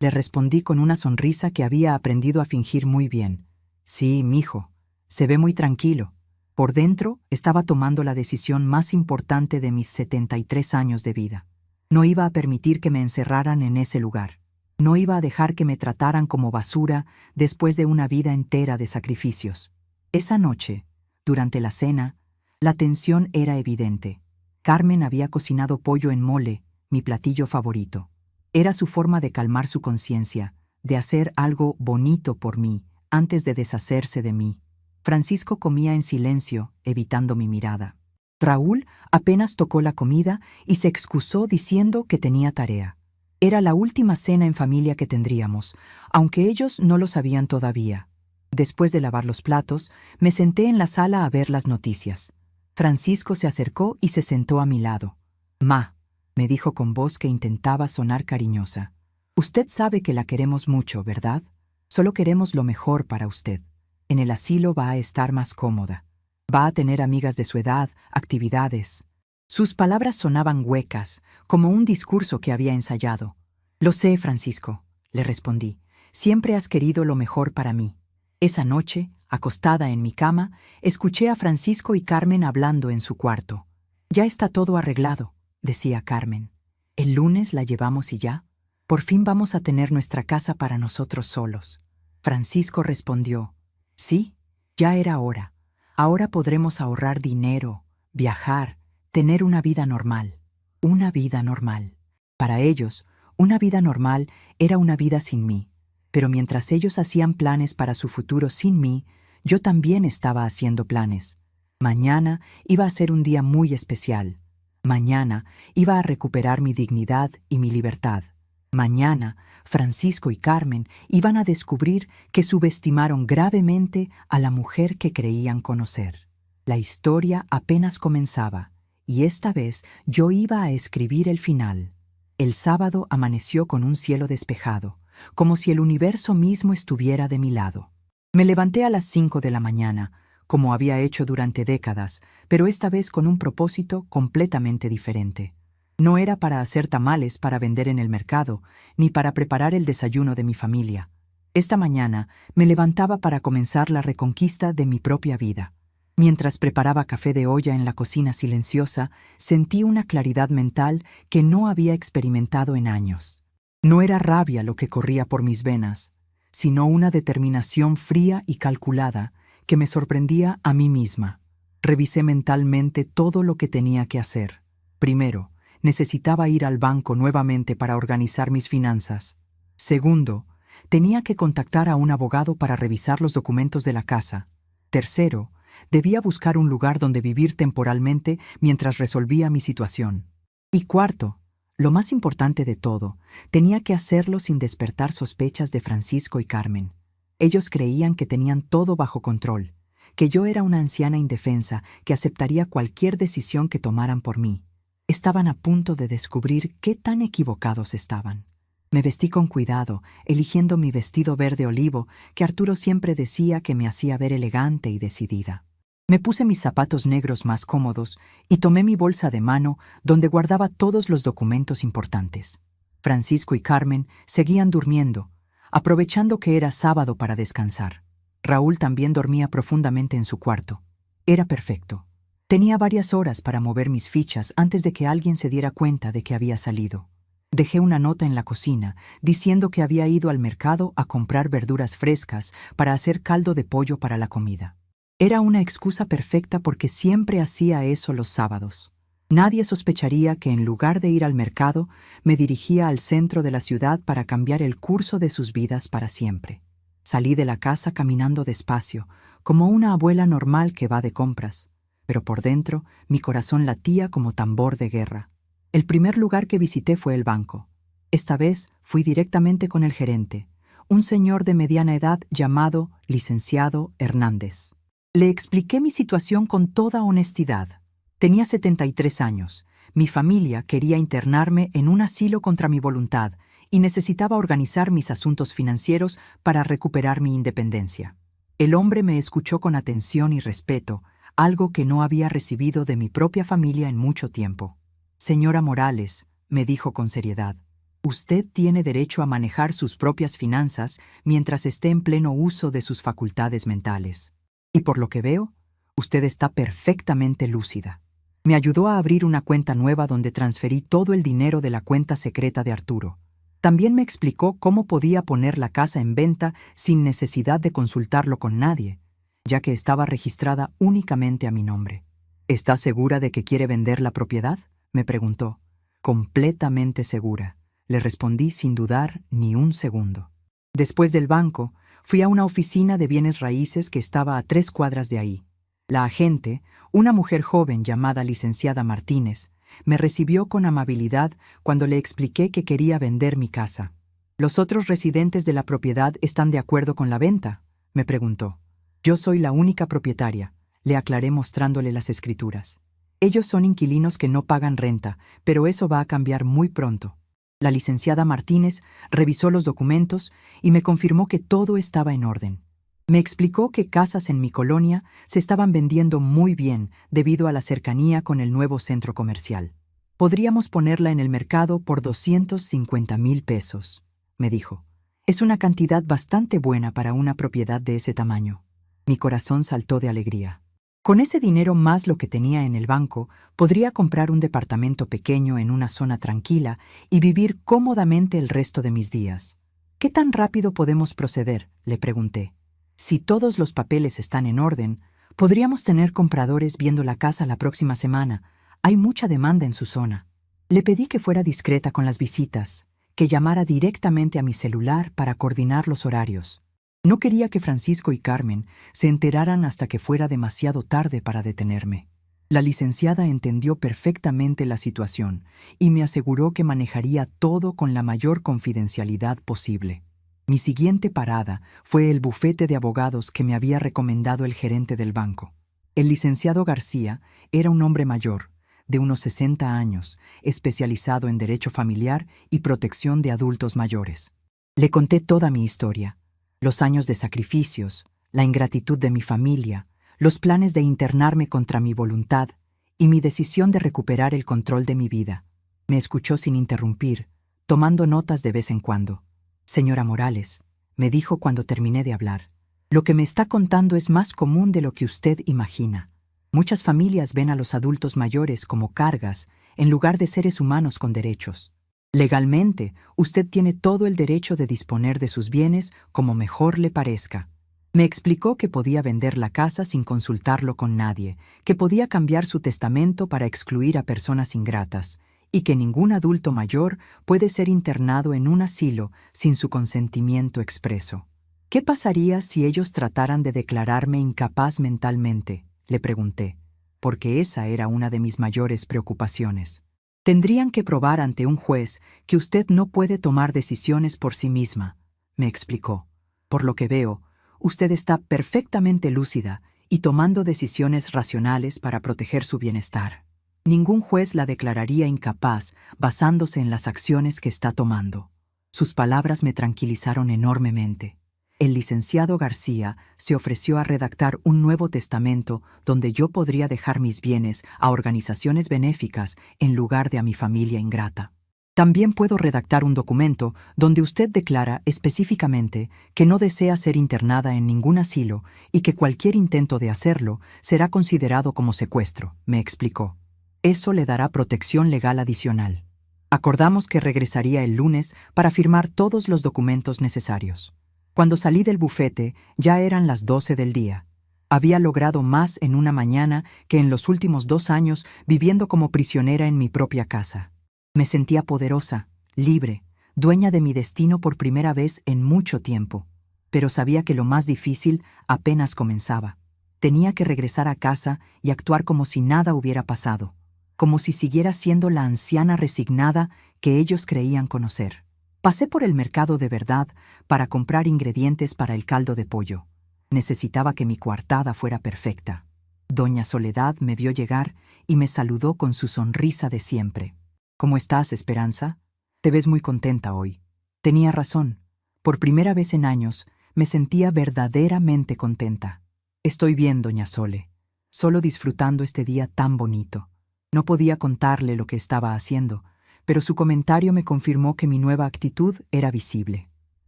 Le respondí con una sonrisa que había aprendido a fingir muy bien. Sí, mijo. Se ve muy tranquilo. Por dentro, estaba tomando la decisión más importante de mis 73 años de vida. No iba a permitir que me encerraran en ese lugar. No iba a dejar que me trataran como basura después de una vida entera de sacrificios. Esa noche, durante la cena, la tensión era evidente. Carmen había cocinado pollo en mole, mi platillo favorito. Era su forma de calmar su conciencia, de hacer algo bonito por mí, antes de deshacerse de mí. Francisco comía en silencio, evitando mi mirada. Raúl apenas tocó la comida y se excusó diciendo que tenía tarea. Era la última cena en familia que tendríamos, aunque ellos no lo sabían todavía. Después de lavar los platos, me senté en la sala a ver las noticias. Francisco se acercó y se sentó a mi lado. «Ma», me dijo con voz que intentaba sonar cariñosa. «Usted sabe que la queremos mucho, ¿verdad? Solo queremos lo mejor para usted. En el asilo va a estar más cómoda. Va a tener amigas de su edad, actividades». Sus palabras sonaban huecas, como un discurso que había ensayado. «Lo sé, Francisco», le respondí. «Siempre has querido lo mejor para mí». Esa noche, acostada en mi cama, escuché a Francisco y Carmen hablando en su cuarto. «Ya está todo arreglado», decía Carmen. «El lunes la llevamos y ya. Por fin vamos a tener nuestra casa para nosotros solos». Francisco respondió. «Sí, ya era hora. Ahora podremos ahorrar dinero, viajar, tener una vida normal». Una vida normal. Para ellos, una vida normal era una vida sin mí. Pero mientras ellos hacían planes para su futuro sin mí, yo también estaba haciendo planes. Mañana iba a ser un día muy especial. Mañana iba a recuperar mi dignidad y mi libertad. Mañana, Francisco y Carmen iban a descubrir que subestimaron gravemente a la mujer que creían conocer. La historia apenas comenzaba, y esta vez yo iba a escribir el final. El sábado amaneció con un cielo despejado, como si el universo mismo estuviera de mi lado. Me levanté a las 5 de la mañana, como había hecho durante décadas, pero esta vez con un propósito completamente diferente. No era para hacer tamales para vender en el mercado, ni para preparar el desayuno de mi familia. Esta mañana me levantaba para comenzar la reconquista de mi propia vida. Mientras preparaba café de olla en la cocina silenciosa, sentí una claridad mental que no había experimentado en años. No era rabia lo que corría por mis venas, sino una determinación fría y calculada que me sorprendía a mí misma. Revisé mentalmente todo lo que tenía que hacer. Primero, necesitaba ir al banco nuevamente para organizar mis finanzas. Segundo, tenía que contactar a un abogado para revisar los documentos de la casa. Tercero, debía buscar un lugar donde vivir temporalmente mientras resolvía mi situación. Y cuarto, lo más importante de todo, tenía que hacerlo sin despertar sospechas de Francisco y Carmen. Ellos creían que tenían todo bajo control, que yo era una anciana indefensa que aceptaría cualquier decisión que tomaran por mí. Estaban a punto de descubrir qué tan equivocados estaban. Me vestí con cuidado, eligiendo mi vestido verde olivo, que Arturo siempre decía que me hacía ver elegante y decidida. Me puse mis zapatos negros más cómodos y tomé mi bolsa de mano donde guardaba todos los documentos importantes. Francisco y Carmen seguían durmiendo, aprovechando que era sábado para descansar. Raúl también dormía profundamente en su cuarto. Era perfecto. Tenía varias horas para mover mis fichas antes de que alguien se diera cuenta de que había salido. Dejé una nota en la cocina diciendo que había ido al mercado a comprar verduras frescas para hacer caldo de pollo para la comida. Era una excusa perfecta porque siempre hacía eso los sábados. Nadie sospecharía que en lugar de ir al mercado, me dirigía al centro de la ciudad para cambiar el curso de sus vidas para siempre. Salí de la casa caminando despacio, como una abuela normal que va de compras, pero por dentro mi corazón latía como tambor de guerra. El primer lugar que visité fue el banco. Esta vez fui directamente con el gerente, un señor de mediana edad llamado licenciado Hernández. Le expliqué mi situación con toda honestidad. Tenía 73 años. Mi familia quería internarme en un asilo contra mi voluntad y necesitaba organizar mis asuntos financieros para recuperar mi independencia. El hombre me escuchó con atención y respeto, algo que no había recibido de mi propia familia en mucho tiempo. Señora Morales, me dijo con seriedad, usted tiene derecho a manejar sus propias finanzas mientras esté en pleno uso de sus facultades mentales. Y por lo que veo, usted está perfectamente lúcida. Me ayudó a abrir una cuenta nueva donde transferí todo el dinero de la cuenta secreta de Arturo. También me explicó cómo podía poner la casa en venta sin necesidad de consultarlo con nadie, ya que estaba registrada únicamente a mi nombre. ¿Está segura de que quiere vender la propiedad?, me preguntó. Completamente segura, le respondí sin dudar ni un segundo. Después del banco, fui a una oficina de bienes raíces que estaba a 3 cuadras de ahí. La agente, una mujer joven llamada licenciada Martínez, me recibió con amabilidad cuando le expliqué que quería vender mi casa. ¿Los otros residentes de la propiedad están de acuerdo con la venta?, me preguntó. Yo soy la única propietaria, le aclaré mostrándole las escrituras. Ellos son inquilinos que no pagan renta, pero eso va a cambiar muy pronto. La licenciada Martínez revisó los documentos y me confirmó que todo estaba en orden. Me explicó que casas en mi colonia se estaban vendiendo muy bien debido a la cercanía con el nuevo centro comercial. Podríamos ponerla en el mercado por 250,000 pesos, me dijo. Es una cantidad bastante buena para una propiedad de ese tamaño. Mi corazón saltó de alegría. Con ese dinero más lo que tenía en el banco, podría comprar un departamento pequeño en una zona tranquila y vivir cómodamente el resto de mis días. ¿Qué tan rápido podemos proceder?, le pregunté. Si todos los papeles están en orden, podríamos tener compradores viendo la casa la próxima semana. Hay mucha demanda en su zona. Le pedí que fuera discreta con las visitas, que llamara directamente a mi celular para coordinar los horarios. No quería que Francisco y Carmen se enteraran hasta que fuera demasiado tarde para detenerme. La licenciada entendió perfectamente la situación y me aseguró que manejaría todo con la mayor confidencialidad posible. Mi siguiente parada fue el bufete de abogados que me había recomendado el gerente del banco. El licenciado García era un hombre mayor, de unos 60 años, especializado en derecho familiar y protección de adultos mayores. Le conté toda mi historia. Los años de sacrificios, la ingratitud de mi familia, los planes de internarme contra mi voluntad y mi decisión de recuperar el control de mi vida. Me escuchó sin interrumpir, tomando notas de vez en cuando. Señora Morales, me dijo cuando terminé de hablar, lo que me está contando es más común de lo que usted imagina. Muchas familias ven a los adultos mayores como cargas en lugar de seres humanos con derechos. Legalmente, usted tiene todo el derecho de disponer de sus bienes como mejor le parezca. Me explicó que podía vender la casa sin consultarlo con nadie, que podía cambiar su testamento para excluir a personas ingratas, y que ningún adulto mayor puede ser internado en un asilo sin su consentimiento expreso. ¿Qué pasaría si ellos trataran de declararme incapaz mentalmente?, le pregunté, porque esa era una de mis mayores preocupaciones. Tendrían que probar ante un juez que usted no puede tomar decisiones por sí misma, me explicó. Por lo que veo, usted está perfectamente lúcida y tomando decisiones racionales para proteger su bienestar. Ningún juez la declararía incapaz basándose en las acciones que está tomando. Sus palabras me tranquilizaron enormemente. El licenciado García se ofreció a redactar un nuevo testamento donde yo podría dejar mis bienes a organizaciones benéficas en lugar de a mi familia ingrata. También puedo redactar un documento donde usted declara específicamente que no desea ser internada en ningún asilo y que cualquier intento de hacerlo será considerado como secuestro, me explicó. Eso le dará protección legal adicional. Acordamos que regresaría el lunes para firmar todos los documentos necesarios. Cuando salí del bufete, ya eran las 12 del día. Había logrado más en una mañana que en los últimos 2 años viviendo como prisionera en mi propia casa. Me sentía poderosa, libre, dueña de mi destino por primera vez en mucho tiempo. Pero sabía que lo más difícil apenas comenzaba. Tenía que regresar a casa y actuar como si nada hubiera pasado, como si siguiera siendo la anciana resignada que ellos creían conocer. Pasé por el mercado de verdad para comprar ingredientes para el caldo de pollo. Necesitaba que mi coartada fuera perfecta. Doña Soledad me vio llegar y me saludó con su sonrisa de siempre. ¿Cómo estás, Esperanza? Te ves muy contenta hoy. Tenía razón. Por primera vez en años me sentía verdaderamente contenta. Estoy bien, doña Sole. Solo disfrutando este día tan bonito. No podía contarle lo que estaba haciendo, pero su comentario me confirmó que mi nueva actitud era visible.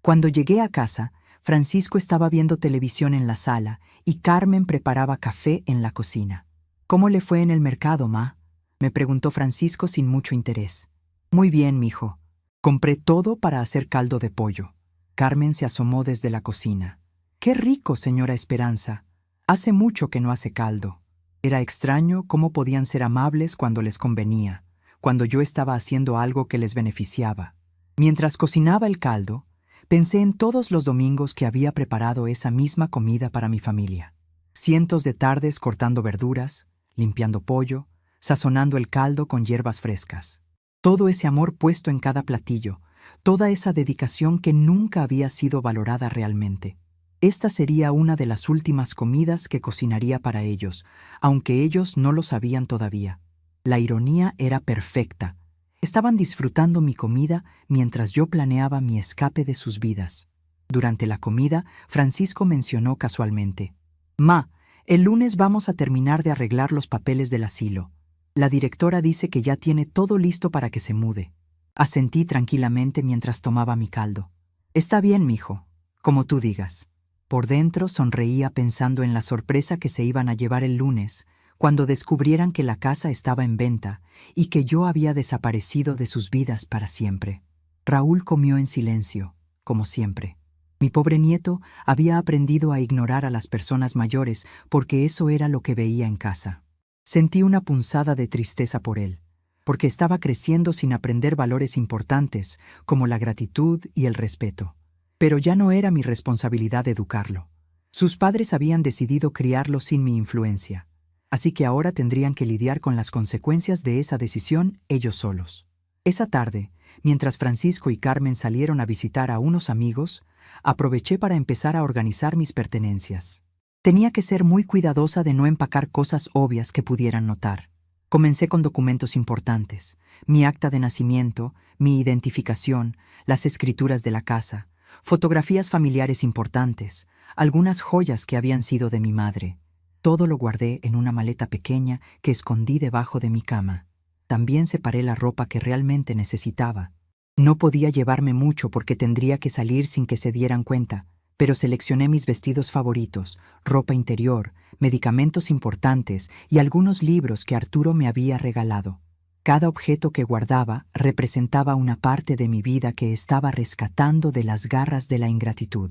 Cuando llegué a casa, Francisco estaba viendo televisión en la sala y Carmen preparaba café en la cocina. ¿Cómo le fue en el mercado, ma?, me preguntó Francisco sin mucho interés. Muy bien, mijo. Compré todo para hacer caldo de pollo. Carmen se asomó desde la cocina. ¡Qué rico, señora Esperanza! Hace mucho que no hace caldo. Era extraño cómo podían ser amables cuando les convenía, cuando yo estaba haciendo algo que les beneficiaba. Mientras cocinaba el caldo, pensé en todos los domingos que había preparado esa misma comida para mi familia. Cientos de tardes cortando verduras, limpiando pollo, sazonando el caldo con hierbas frescas. Todo ese amor puesto en cada platillo, toda esa dedicación que nunca había sido valorada realmente. Esta sería una de las últimas comidas que cocinaría para ellos, aunque ellos no lo sabían todavía. La ironía era perfecta. Estaban disfrutando mi comida mientras yo planeaba mi escape de sus vidas. Durante la comida, Francisco mencionó casualmente: «Ma, el lunes vamos a terminar de arreglar los papeles del asilo. La directora dice que ya tiene todo listo para que se mude». Asentí tranquilamente mientras tomaba mi caldo. «Está bien, mijo, como tú digas». Por dentro sonreía pensando en la sorpresa que se iban a llevar el lunes, cuando descubrieran que la casa estaba en venta y que yo había desaparecido de sus vidas para siempre. Raúl comió en silencio, como siempre. Mi pobre nieto había aprendido a ignorar a las personas mayores porque eso era lo que veía en casa. Sentí una punzada de tristeza por él, porque estaba creciendo sin aprender valores importantes como la gratitud y el respeto. Pero ya no era mi responsabilidad educarlo. Sus padres habían decidido criarlo sin mi influencia, así que ahora tendrían que lidiar con las consecuencias de esa decisión ellos solos. Esa tarde, mientras Francisco y Carmen salieron a visitar a unos amigos, aproveché para empezar a organizar mis pertenencias. Tenía que ser muy cuidadosa de no empacar cosas obvias que pudieran notar. Comencé con documentos importantes: mi acta de nacimiento, mi identificación, las escrituras de la casa, fotografías familiares importantes, algunas joyas que habían sido de mi madre. Todo lo guardé en una maleta pequeña que escondí debajo de mi cama. También separé la ropa que realmente necesitaba. No podía llevarme mucho porque tendría que salir sin que se dieran cuenta, pero seleccioné mis vestidos favoritos, ropa interior, medicamentos importantes y algunos libros que Arturo me había regalado. Cada objeto que guardaba representaba una parte de mi vida que estaba rescatando de las garras de la ingratitud.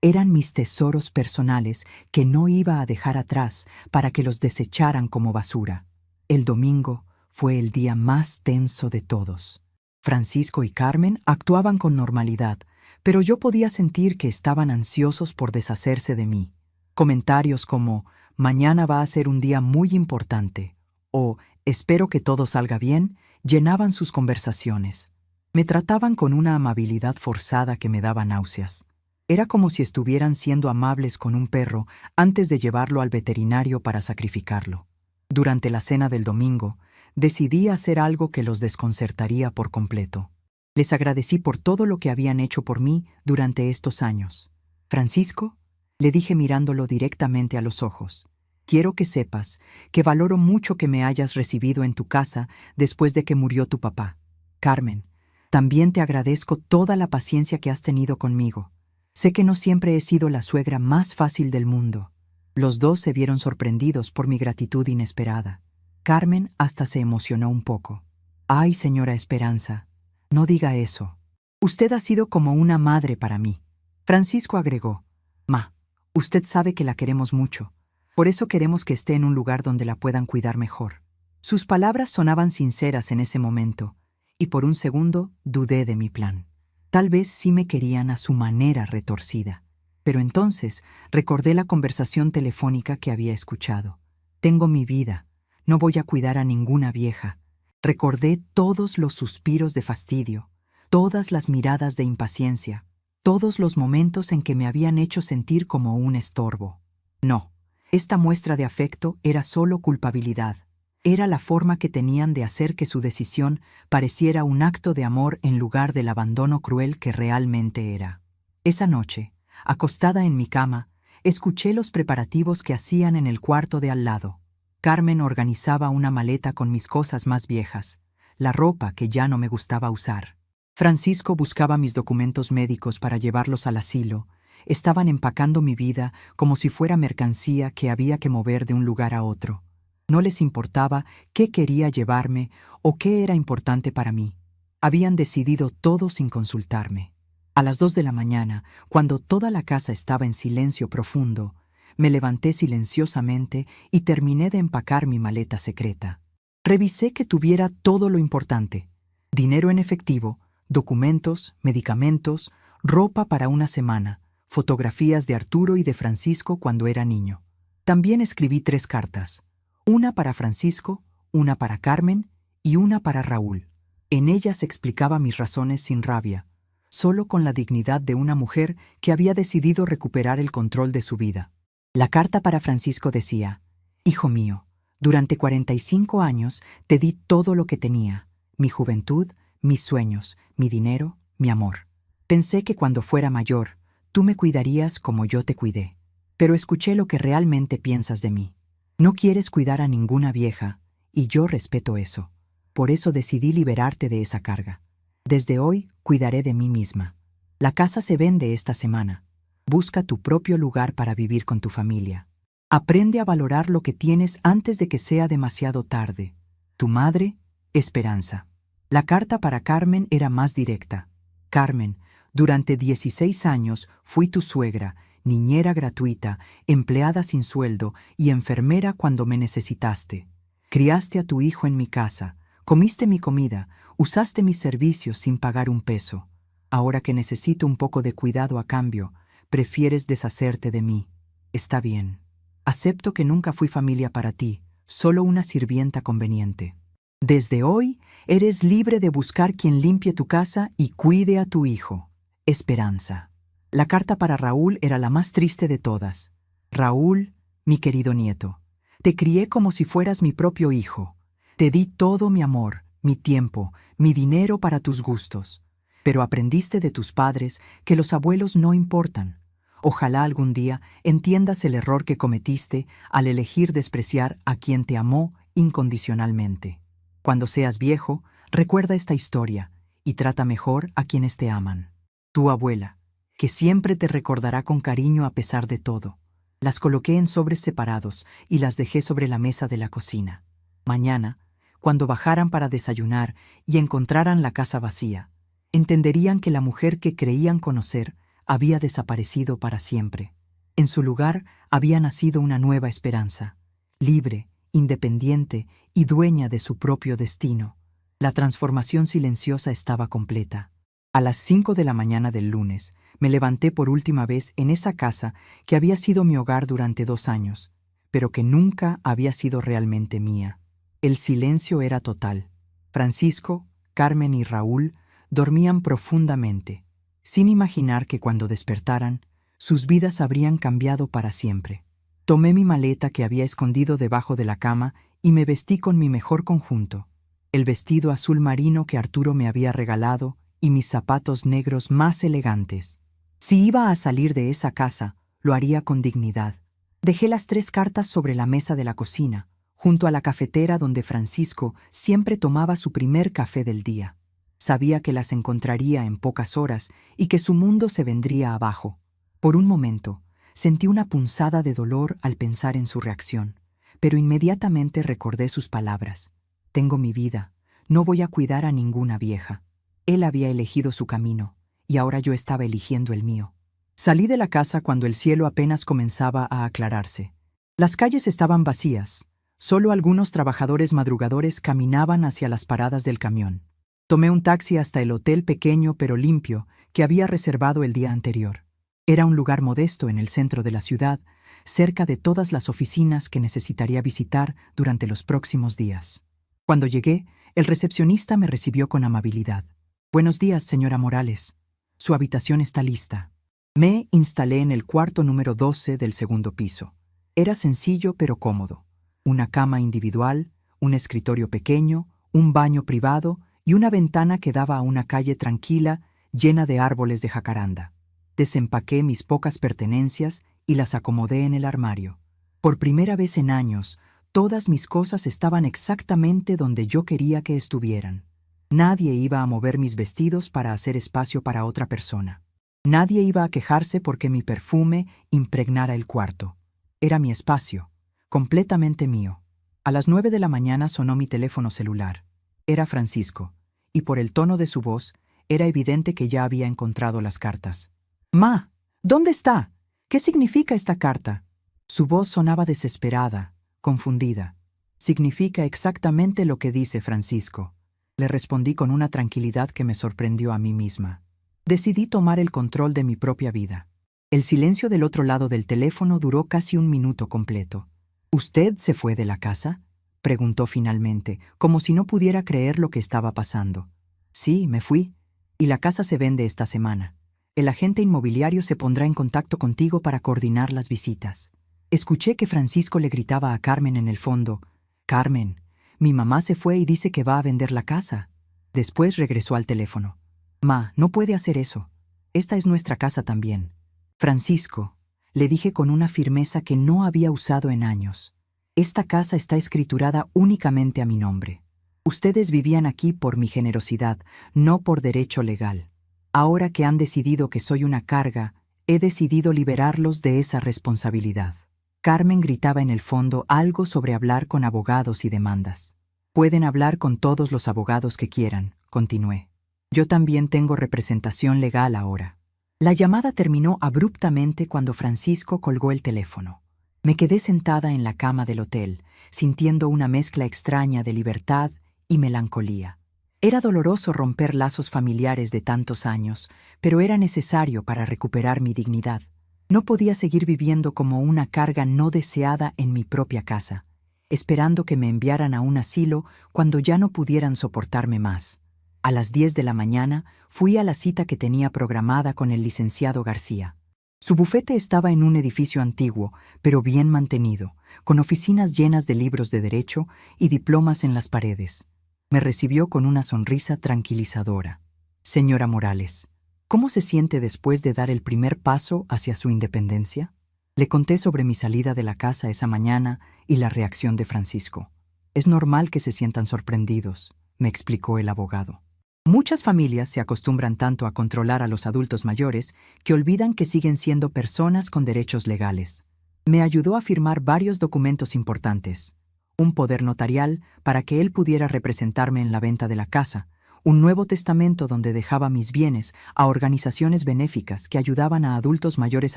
Eran mis tesoros personales que no iba a dejar atrás para que los desecharan como basura. El domingo fue el día más tenso de todos. Francisco y Carmen actuaban con normalidad, pero yo podía sentir que estaban ansiosos por deshacerse de mí. Comentarios como «mañana va a ser un día muy importante» o «espero que todo salga bien» llenaban sus conversaciones. Me trataban con una amabilidad forzada que me daba náuseas. Era como si estuvieran siendo amables con un perro antes de llevarlo al veterinario para sacrificarlo. Durante la cena del domingo, decidí hacer algo que los desconcertaría por completo. Les agradecí por todo lo que habían hecho por mí durante estos años. Francisco, le dije mirándolo directamente a los ojos, quiero que sepas que valoro mucho que me hayas recibido en tu casa después de que murió tu papá. Carmen, también te agradezco toda la paciencia que has tenido conmigo. Sé que no siempre he sido la suegra más fácil del mundo. Los dos se vieron sorprendidos por mi gratitud inesperada. Carmen hasta se emocionó un poco. Ay, señora Esperanza, no diga eso. Usted ha sido como una madre para mí. Francisco agregó, Ma, usted sabe que la queremos mucho. Por eso queremos que esté en un lugar donde la puedan cuidar mejor. Sus palabras sonaban sinceras en ese momento, y por un segundo dudé de mi plan. Tal vez sí me querían a su manera retorcida. Pero entonces recordé la conversación telefónica que había escuchado. Tengo mi vida, no voy a cuidar a ninguna vieja. Recordé todos los suspiros de fastidio, todas las miradas de impaciencia, todos los momentos en que me habían hecho sentir como un estorbo. No, esta muestra de afecto era solo culpabilidad. Era la forma que tenían de hacer que su decisión pareciera un acto de amor en lugar del abandono cruel que realmente era. Esa noche, acostada en mi cama, escuché los preparativos que hacían en el cuarto de al lado. Carmen organizaba una maleta con mis cosas más viejas, la ropa que ya no me gustaba usar. Francisco buscaba mis documentos médicos para llevarlos al asilo. Estaban empacando mi vida como si fuera mercancía que había que mover de un lugar a otro. No les importaba qué quería llevarme o qué era importante para mí. Habían decidido todo sin consultarme. A las 2 de la mañana, cuando toda la casa estaba en silencio profundo, me levanté silenciosamente y terminé de empacar mi maleta secreta. Revisé que tuviera todo lo importante: dinero en efectivo, documentos, medicamentos, ropa para una semana, fotografías de Arturo y de Francisco cuando era niño. También escribí 3 cartas, una para Francisco, una para Carmen y una para Raúl. En ellas explicaba mis razones sin rabia, solo con la dignidad de una mujer que había decidido recuperar el control de su vida. La carta para Francisco decía: Hijo mío, durante 45 años te di todo lo que tenía, mi juventud, mis sueños, mi dinero, mi amor. Pensé que cuando fuera mayor, tú me cuidarías como yo te cuidé. Pero escuché lo que realmente piensas de mí. No quieres cuidar a ninguna vieja, y yo respeto eso. Por eso decidí liberarte de esa carga. Desde hoy cuidaré de mí misma. La casa se vende esta semana. Busca tu propio lugar para vivir con tu familia. Aprende a valorar lo que tienes antes de que sea demasiado tarde. Tu madre, Esperanza. La carta para Carmen era más directa. Carmen, durante 16 años fui tu suegra, niñera gratuita, empleada sin sueldo y enfermera cuando me necesitaste. Criaste a tu hijo en mi casa, comiste mi comida, usaste mis servicios sin pagar un peso. Ahora que necesito un poco de cuidado a cambio, prefieres deshacerte de mí. Está bien. Acepto que nunca fui familia para ti, solo una sirvienta conveniente. Desde hoy, eres libre de buscar quien limpie tu casa y cuide a tu hijo. Esperanza. La carta para Raúl era la más triste de todas. Raúl, mi querido nieto, te crié como si fueras mi propio hijo. Te di todo mi amor, mi tiempo, mi dinero para tus gustos. Pero aprendiste de tus padres que los abuelos no importan. Ojalá algún día entiendas el error que cometiste al elegir despreciar a quien te amó incondicionalmente. Cuando seas viejo, recuerda esta historia y trata mejor a quienes te aman. Tu abuela, que siempre te recordará con cariño a pesar de todo. Las coloqué en sobres separados y las dejé sobre la mesa de la cocina. Mañana, cuando bajaran para desayunar y encontraran la casa vacía, entenderían que la mujer que creían conocer había desaparecido para siempre. En su lugar había nacido una nueva Esperanza, libre, independiente y dueña de su propio destino. La transformación silenciosa estaba completa. A las 5 de la mañana del lunes, me levanté por última vez en esa casa que había sido mi hogar durante 2 años, pero que nunca había sido realmente mía. El silencio era total. Francisco, Carmen y Raúl dormían profundamente, sin imaginar que cuando despertaran, sus vidas habrían cambiado para siempre. Tomé mi maleta que había escondido debajo de la cama y me vestí con mi mejor conjunto, el vestido azul marino que Arturo me había regalado y mis zapatos negros más elegantes. Si iba a salir de esa casa, lo haría con dignidad. Dejé las 3 cartas sobre la mesa de la cocina, junto a la cafetera donde Francisco siempre tomaba su primer café del día. Sabía que las encontraría en pocas horas y que su mundo se vendría abajo. Por un momento, sentí una punzada de dolor al pensar en su reacción, pero inmediatamente recordé sus palabras. Tengo mi vida, no voy a cuidar a ninguna vieja. Él había elegido su camino, y ahora yo estaba eligiendo el mío. Salí de la casa cuando el cielo apenas comenzaba a aclararse. Las calles estaban vacías, solo algunos trabajadores madrugadores caminaban hacia las paradas del camión. Tomé un taxi hasta el hotel pequeño pero limpio que había reservado el día anterior. Era un lugar modesto en el centro de la ciudad, cerca de todas las oficinas que necesitaría visitar durante los próximos días. Cuando llegué, el recepcionista me recibió con amabilidad. «Buenos días, señora Morales. Su habitación está lista». Me instalé en el cuarto número 12 del segundo piso. Era sencillo pero cómodo. Una cama individual, un escritorio pequeño, un baño privado y una ventana que daba a una calle tranquila llena de árboles de jacaranda. Desempaqué mis pocas pertenencias y las acomodé en el armario. Por primera vez en años, todas mis cosas estaban exactamente donde yo quería que estuvieran. Nadie iba a mover mis vestidos para hacer espacio para otra persona. Nadie iba a quejarse porque mi perfume impregnara el cuarto. Era mi espacio, completamente mío. A las 9 de la mañana sonó mi teléfono celular. Era Francisco, y por el tono de su voz, era evidente que ya había encontrado las cartas. «Ma, ¿dónde está? ¿Qué significa esta carta?» Su voz sonaba desesperada, confundida. «Significa exactamente lo que dice Francisco», le respondí con una tranquilidad que me sorprendió a mí misma. Decidí tomar el control de mi propia vida. El silencio del otro lado del teléfono duró casi un minuto completo. «¿Usted se fue de la casa?», preguntó finalmente, como si no pudiera creer lo que estaba pasando. «Sí, me fui. Y la casa se vende esta semana. El agente inmobiliario se pondrá en contacto contigo para coordinar las visitas». Escuché que Francisco le gritaba a Carmen en el fondo: «Carmen, mi mamá se fue y dice que va a vender la casa». Después regresó al teléfono. «Ma, no puede hacer eso. Esta es nuestra casa también». «Francisco», le dije con una firmeza que no había usado en años, «esta casa está escriturada únicamente a mi nombre. Ustedes vivían aquí por mi generosidad, no por derecho legal. Ahora que han decidido que soy una carga, he decidido liberarlos de esa responsabilidad». Carmen gritaba en el fondo algo sobre hablar con abogados y demandas. «Pueden hablar con todos los abogados que quieran», continué. «Yo también tengo representación legal ahora». La llamada terminó abruptamente cuando Francisco colgó el teléfono. Me quedé sentada en la cama del hotel, sintiendo una mezcla extraña de libertad y melancolía. Era doloroso romper lazos familiares de tantos años, pero era necesario para recuperar mi dignidad. No podía seguir viviendo como una carga no deseada en mi propia casa, esperando que me enviaran a un asilo cuando ya no pudieran soportarme más. A las 10 de la mañana fui a la cita que tenía programada con el licenciado García. Su bufete estaba en un edificio antiguo, pero bien mantenido, con oficinas llenas de libros de derecho y diplomas en las paredes. Me recibió con una sonrisa tranquilizadora. «Señora Morales, ¿cómo se siente después de dar el primer paso hacia su independencia?». Le conté sobre mi salida de la casa esa mañana y la reacción de Francisco. «Es normal que se sientan sorprendidos», me explicó el abogado. «Muchas familias se acostumbran tanto a controlar a los adultos mayores que olvidan que siguen siendo personas con derechos legales». Me ayudó a firmar varios documentos importantes. Un poder notarial para que él pudiera representarme en la venta de la casa, un nuevo testamento donde dejaba mis bienes a organizaciones benéficas que ayudaban a adultos mayores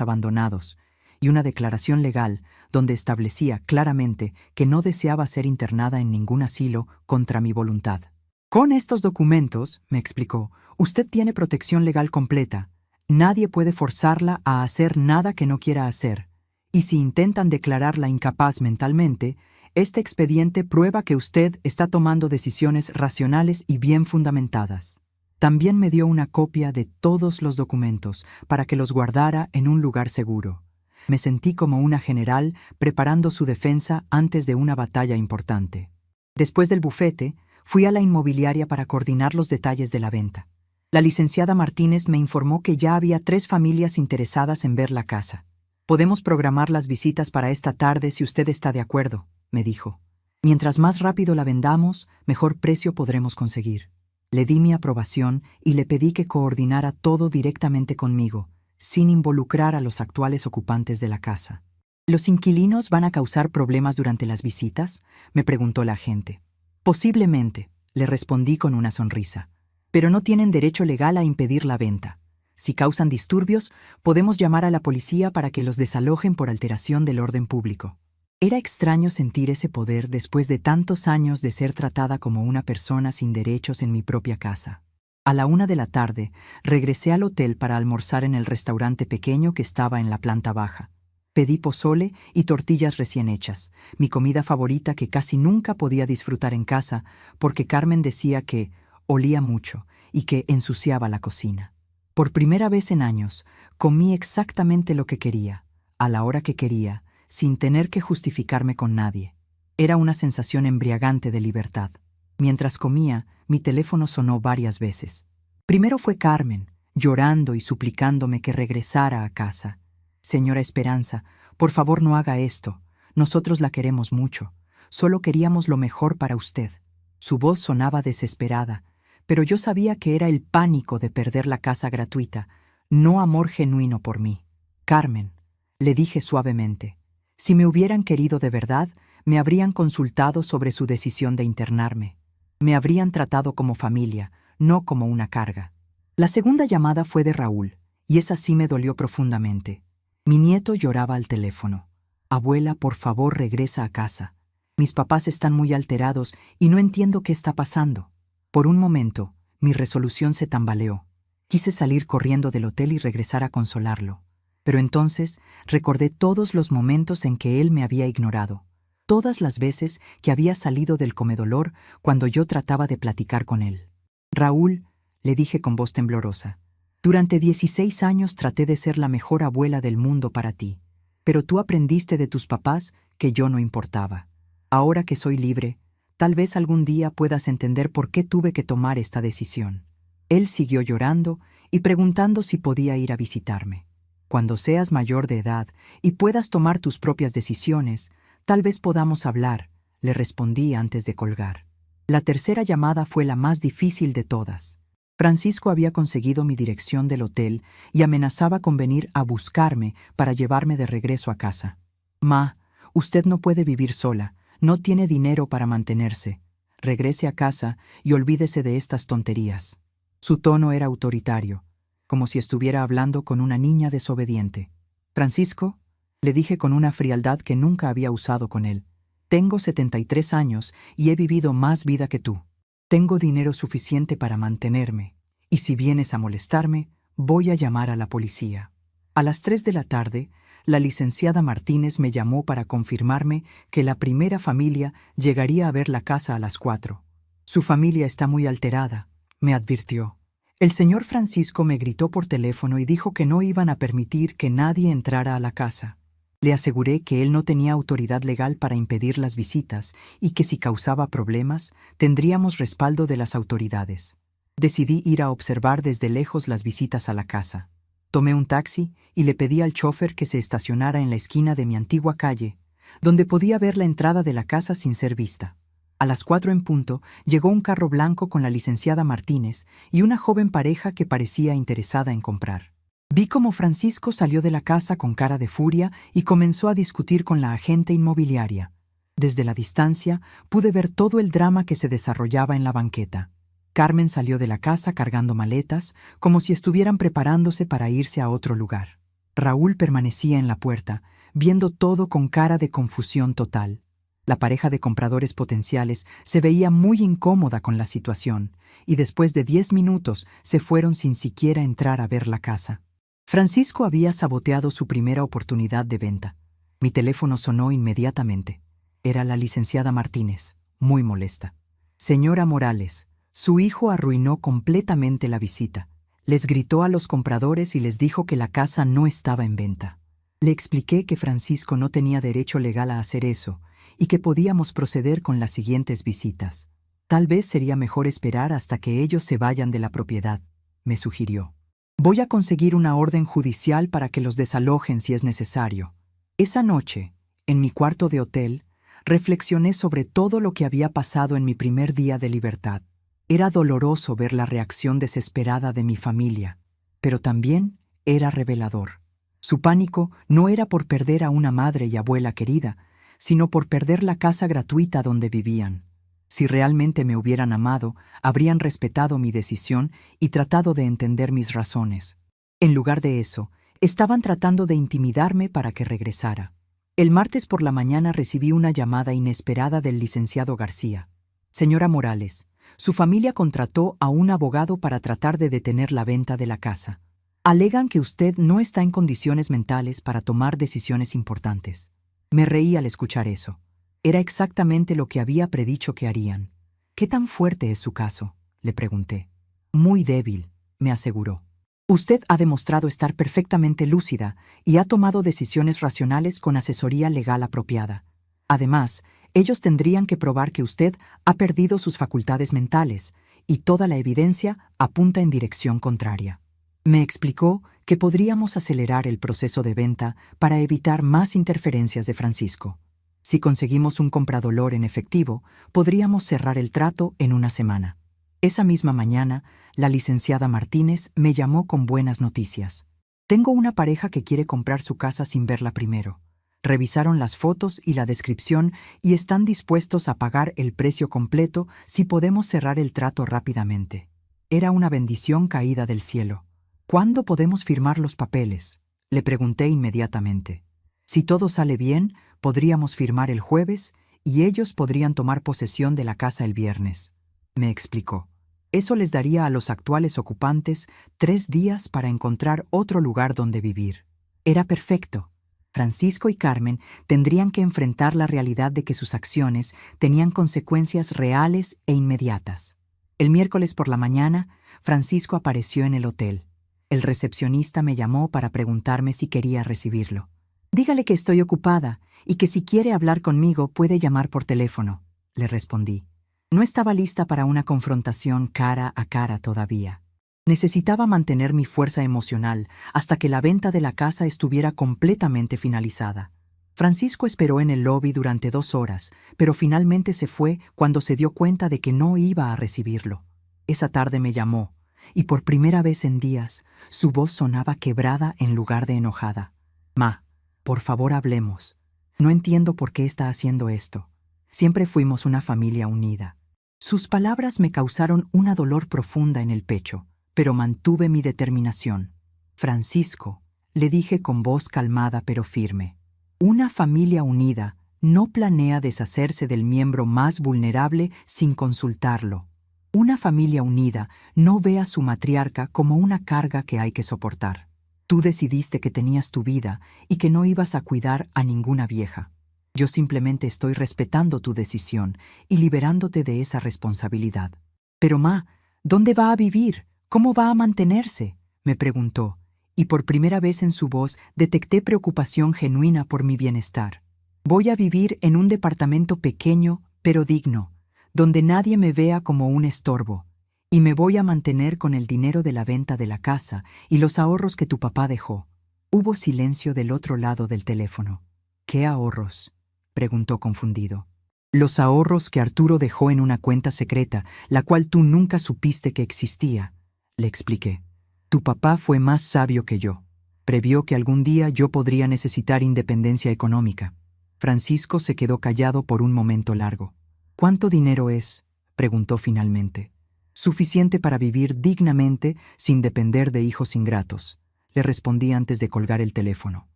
abandonados, y una declaración legal donde establecía claramente que no deseaba ser internada en ningún asilo contra mi voluntad. «Con estos documentos», me explicó, «usted tiene protección legal completa. Nadie puede forzarla a hacer nada que no quiera hacer. Y si intentan declararla incapaz mentalmente, este expediente prueba que usted está tomando decisiones racionales y bien fundamentadas». También me dio una copia de todos los documentos para que los guardara en un lugar seguro. Me sentí como una general preparando su defensa antes de una batalla importante. Después del bufete, fui a la inmobiliaria para coordinar los detalles de la venta. La licenciada Martínez me informó que ya había 3 familias interesadas en ver la casa. Podemos programar las visitas para esta tarde si usted está de acuerdo, me dijo. Mientras más rápido la vendamos, mejor precio podremos conseguir. Le di mi aprobación y le pedí que coordinara todo directamente conmigo, sin involucrar a los actuales ocupantes de la casa. ¿Los inquilinos van a causar problemas durante las visitas?, me preguntó la agente. Posiblemente, le respondí con una sonrisa. Pero no tienen derecho legal a impedir la venta. Si causan disturbios, podemos llamar a la policía para que los desalojen por alteración del orden público. Era extraño sentir ese poder después de tantos años de ser tratada como una persona sin derechos en mi propia casa. A la 1 de la tarde, regresé al hotel para almorzar en el restaurante pequeño que estaba en la planta baja. Pedí pozole y tortillas recién hechas, mi comida favorita que casi nunca podía disfrutar en casa porque Carmen decía que olía mucho y que ensuciaba la cocina. Por primera vez en años, comí exactamente lo que quería, a la hora que quería, sin tener que justificarme con nadie. Era una sensación embriagante de libertad. Mientras comía, mi teléfono sonó varias veces. Primero fue Carmen, llorando y suplicándome que regresara a casa. Señora Esperanza, por favor no haga esto. Nosotros la queremos mucho. Solo queríamos lo mejor para usted. Su voz sonaba desesperada, pero yo sabía que era el pánico de perder la casa gratuita, no amor genuino por mí. Carmen, le dije suavemente, si me hubieran querido de verdad, me habrían consultado sobre su decisión de internarme. Me habrían tratado como familia, no como una carga. La segunda llamada fue de Raúl, y esa sí me dolió profundamente. Mi nieto lloraba al teléfono. Abuela, por favor, regresa a casa. Mis papás están muy alterados y no entiendo qué está pasando. Por un momento, mi resolución se tambaleó. Quise salir corriendo del hotel y regresar a consolarlo. Pero entonces recordé todos los momentos en que él me había ignorado. Todas las veces que había salido del comedolor cuando yo trataba de platicar con él. Raúl, le dije con voz temblorosa, durante 16 años traté de ser la mejor abuela del mundo para ti, pero tú aprendiste de tus papás que yo no importaba. Ahora que soy libre, tal vez algún día puedas entender por qué tuve que tomar esta decisión. Él siguió llorando y preguntando si podía ir a visitarme. Cuando seas mayor de edad y puedas tomar tus propias decisiones, tal vez podamos hablar, le respondí antes de colgar. La tercera llamada fue la más difícil de todas. Francisco había conseguido mi dirección del hotel y amenazaba con venir a buscarme para llevarme de regreso a casa. Ma, usted no puede vivir sola, no tiene dinero para mantenerse. Regrese a casa y olvídese de estas tonterías. Su tono era autoritario, como si estuviera hablando con una niña desobediente. Francisco, le dije con una frialdad que nunca había usado con él, tengo 73 años y he vivido más vida que tú. Tengo dinero suficiente para mantenerme, y si vienes a molestarme, voy a llamar a la policía. A las 3 de la tarde, la licenciada Martínez me llamó para confirmarme que la primera familia llegaría a ver la casa a las 4. Su familia está muy alterada, me advirtió. El señor Francisco me gritó por teléfono y dijo que no iban a permitir que nadie entrara a la casa. Le aseguré que él no tenía autoridad legal para impedir las visitas y que si causaba problemas, tendríamos respaldo de las autoridades. Decidí ir a observar desde lejos las visitas a la casa. Tomé un taxi y le pedí al chófer que se estacionara en la esquina de mi antigua calle, donde podía ver la entrada de la casa sin ser vista. A las 4 en punto, llegó un carro blanco con la licenciada Martínez y una joven pareja que parecía interesada en comprar. Vi cómo Francisco salió de la casa con cara de furia y comenzó a discutir con la agente inmobiliaria. Desde la distancia, pude ver todo el drama que se desarrollaba en la banqueta. Carmen salió de la casa cargando maletas, como si estuvieran preparándose para irse a otro lugar. Raúl permanecía en la puerta, viendo todo con cara de confusión total. La pareja de compradores potenciales se veía muy incómoda con la situación, y después de 10 minutos se fueron sin siquiera entrar a ver la casa. Francisco había saboteado su primera oportunidad de venta. Mi teléfono sonó inmediatamente. Era la licenciada Martínez, muy molesta. Señora Morales, su hijo arruinó completamente la visita. Les gritó a los compradores y les dijo que la casa no estaba en venta. Le expliqué que Francisco no tenía derecho legal a hacer eso y que podíamos proceder con las siguientes visitas. Tal vez sería mejor esperar hasta que ellos se vayan de la propiedad. me sugirió. Voy a conseguir una orden judicial para que los desalojen si es necesario. Esa noche, en mi cuarto de hotel, reflexioné sobre todo lo que había pasado en mi primer día de libertad. Era doloroso ver la reacción desesperada de mi familia, pero también era revelador. Su pánico no era por perder a una madre y abuela querida, sino por perder la casa gratuita donde vivían. Si realmente me hubieran amado, habrían respetado mi decisión y tratado de entender mis razones. En lugar de eso, estaban tratando de intimidarme para que regresara. El martes por la mañana recibí una llamada inesperada del licenciado García. Señora Morales, su familia contrató a un abogado para tratar de detener la venta de la casa. Alegan que usted no está en condiciones mentales para tomar decisiones importantes. Me reí al escuchar eso. Era exactamente lo que había predicho que harían. ¿Qué tan fuerte es su caso?, le pregunté. Muy débil, me aseguró. Usted ha demostrado estar perfectamente lúcida y ha tomado decisiones racionales con asesoría legal apropiada. Además, ellos tendrían que probar que usted ha perdido sus facultades mentales y toda la evidencia apunta en dirección contraria. Me explicó que podríamos acelerar el proceso de venta para evitar más interferencias de Francisco. Si conseguimos un comprador en efectivo, podríamos cerrar el trato en una semana. Esa misma mañana, la licenciada Martínez me llamó con buenas noticias. Tengo una pareja que quiere comprar su casa sin verla primero. Revisaron las fotos y la descripción y están dispuestos a pagar el precio completo si podemos cerrar el trato rápidamente. Era una bendición caída del cielo. ¿Cuándo podemos firmar los papeles?, le pregunté inmediatamente. Si todo sale bien, podríamos firmar el jueves y ellos podrían tomar posesión de la casa el viernes, me explicó. Eso les daría a los actuales ocupantes 3 días para encontrar otro lugar donde vivir. Era perfecto. Francisco y Carmen tendrían que enfrentar la realidad de que sus acciones tenían consecuencias reales e inmediatas. El miércoles por la mañana, Francisco apareció en el hotel. El recepcionista me llamó para preguntarme si quería recibirlo. Dígale que estoy ocupada y que si quiere hablar conmigo puede llamar por teléfono, le respondí. No estaba lista para una confrontación cara a cara todavía. Necesitaba mantener mi fuerza emocional hasta que la venta de la casa estuviera completamente finalizada. Francisco esperó en el lobby durante 2 horas, pero finalmente se fue cuando se dio cuenta de que no iba a recibirlo. Esa tarde me llamó, y por primera vez en días, su voz sonaba quebrada en lugar de enojada. Ma, por favor hablemos. No entiendo por qué está haciendo esto. Siempre fuimos una familia unida. Sus palabras me causaron una dolor profunda en el pecho, pero mantuve mi determinación. Francisco, le dije con voz calmada pero firme, una familia unida no planea deshacerse del miembro más vulnerable sin consultarlo. Una familia unida no ve a su matriarca como una carga que hay que soportar. Tú decidiste que tenías tu vida y que no ibas a cuidar a ninguna vieja. Yo simplemente estoy respetando tu decisión y liberándote de esa responsabilidad. Pero Ma, ¿dónde va a vivir? ¿Cómo va a mantenerse?, me preguntó, y por primera vez en su voz detecté preocupación genuina por mi bienestar. Voy a vivir en un departamento pequeño, pero digno, donde nadie me vea como un estorbo, y me voy a mantener con el dinero de la venta de la casa y los ahorros que tu papá dejó. Hubo silencio del otro lado del teléfono. ¿Qué ahorros?, preguntó confundido. Los ahorros que Arturo dejó en una cuenta secreta, la cual tú nunca supiste que existía, le expliqué. Tu papá fue más sabio que yo. Previó que algún día yo podría necesitar independencia económica. Francisco se quedó callado por un momento largo. ¿Cuánto dinero es?, preguntó finalmente. Suficiente para vivir dignamente sin depender de hijos ingratos, le respondí antes de colgar el teléfono.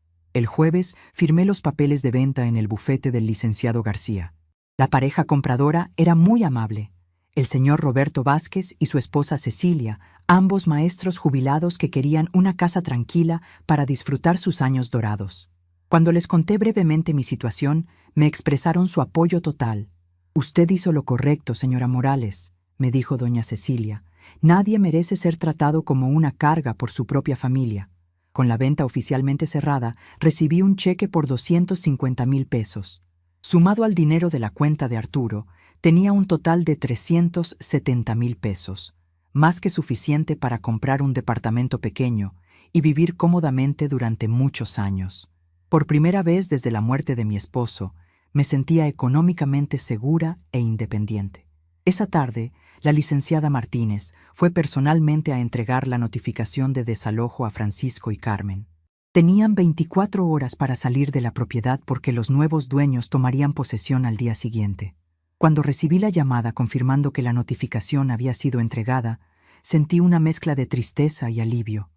El jueves firmé los papeles de venta en el bufete del licenciado García. La pareja compradora era muy amable. El señor Roberto Vázquez y su esposa Cecilia, ambos maestros jubilados que querían una casa tranquila para disfrutar sus años dorados. Cuando les conté brevemente mi situación, me expresaron su apoyo total. Usted hizo lo correcto, señora Morales, me dijo doña Cecilia. Nadie merece ser tratado como una carga por su propia familia. Con la venta oficialmente cerrada, recibí un cheque por 250,000 pesos. Sumado al dinero de la cuenta de Arturo, tenía un total de 370,000 pesos. más que suficiente para comprar un departamento pequeño y vivir cómodamente durante muchos años. Por primera vez desde la muerte de mi esposo, me sentía económicamente segura e independiente. Esa tarde, la licenciada Martínez fue personalmente a entregar la notificación de desalojo a Francisco y Carmen. Tenían 24 horas para salir de la propiedad porque los nuevos dueños tomarían posesión al día siguiente. Cuando recibí la llamada confirmando que la notificación había sido entregada, sentí una mezcla de tristeza y alivio.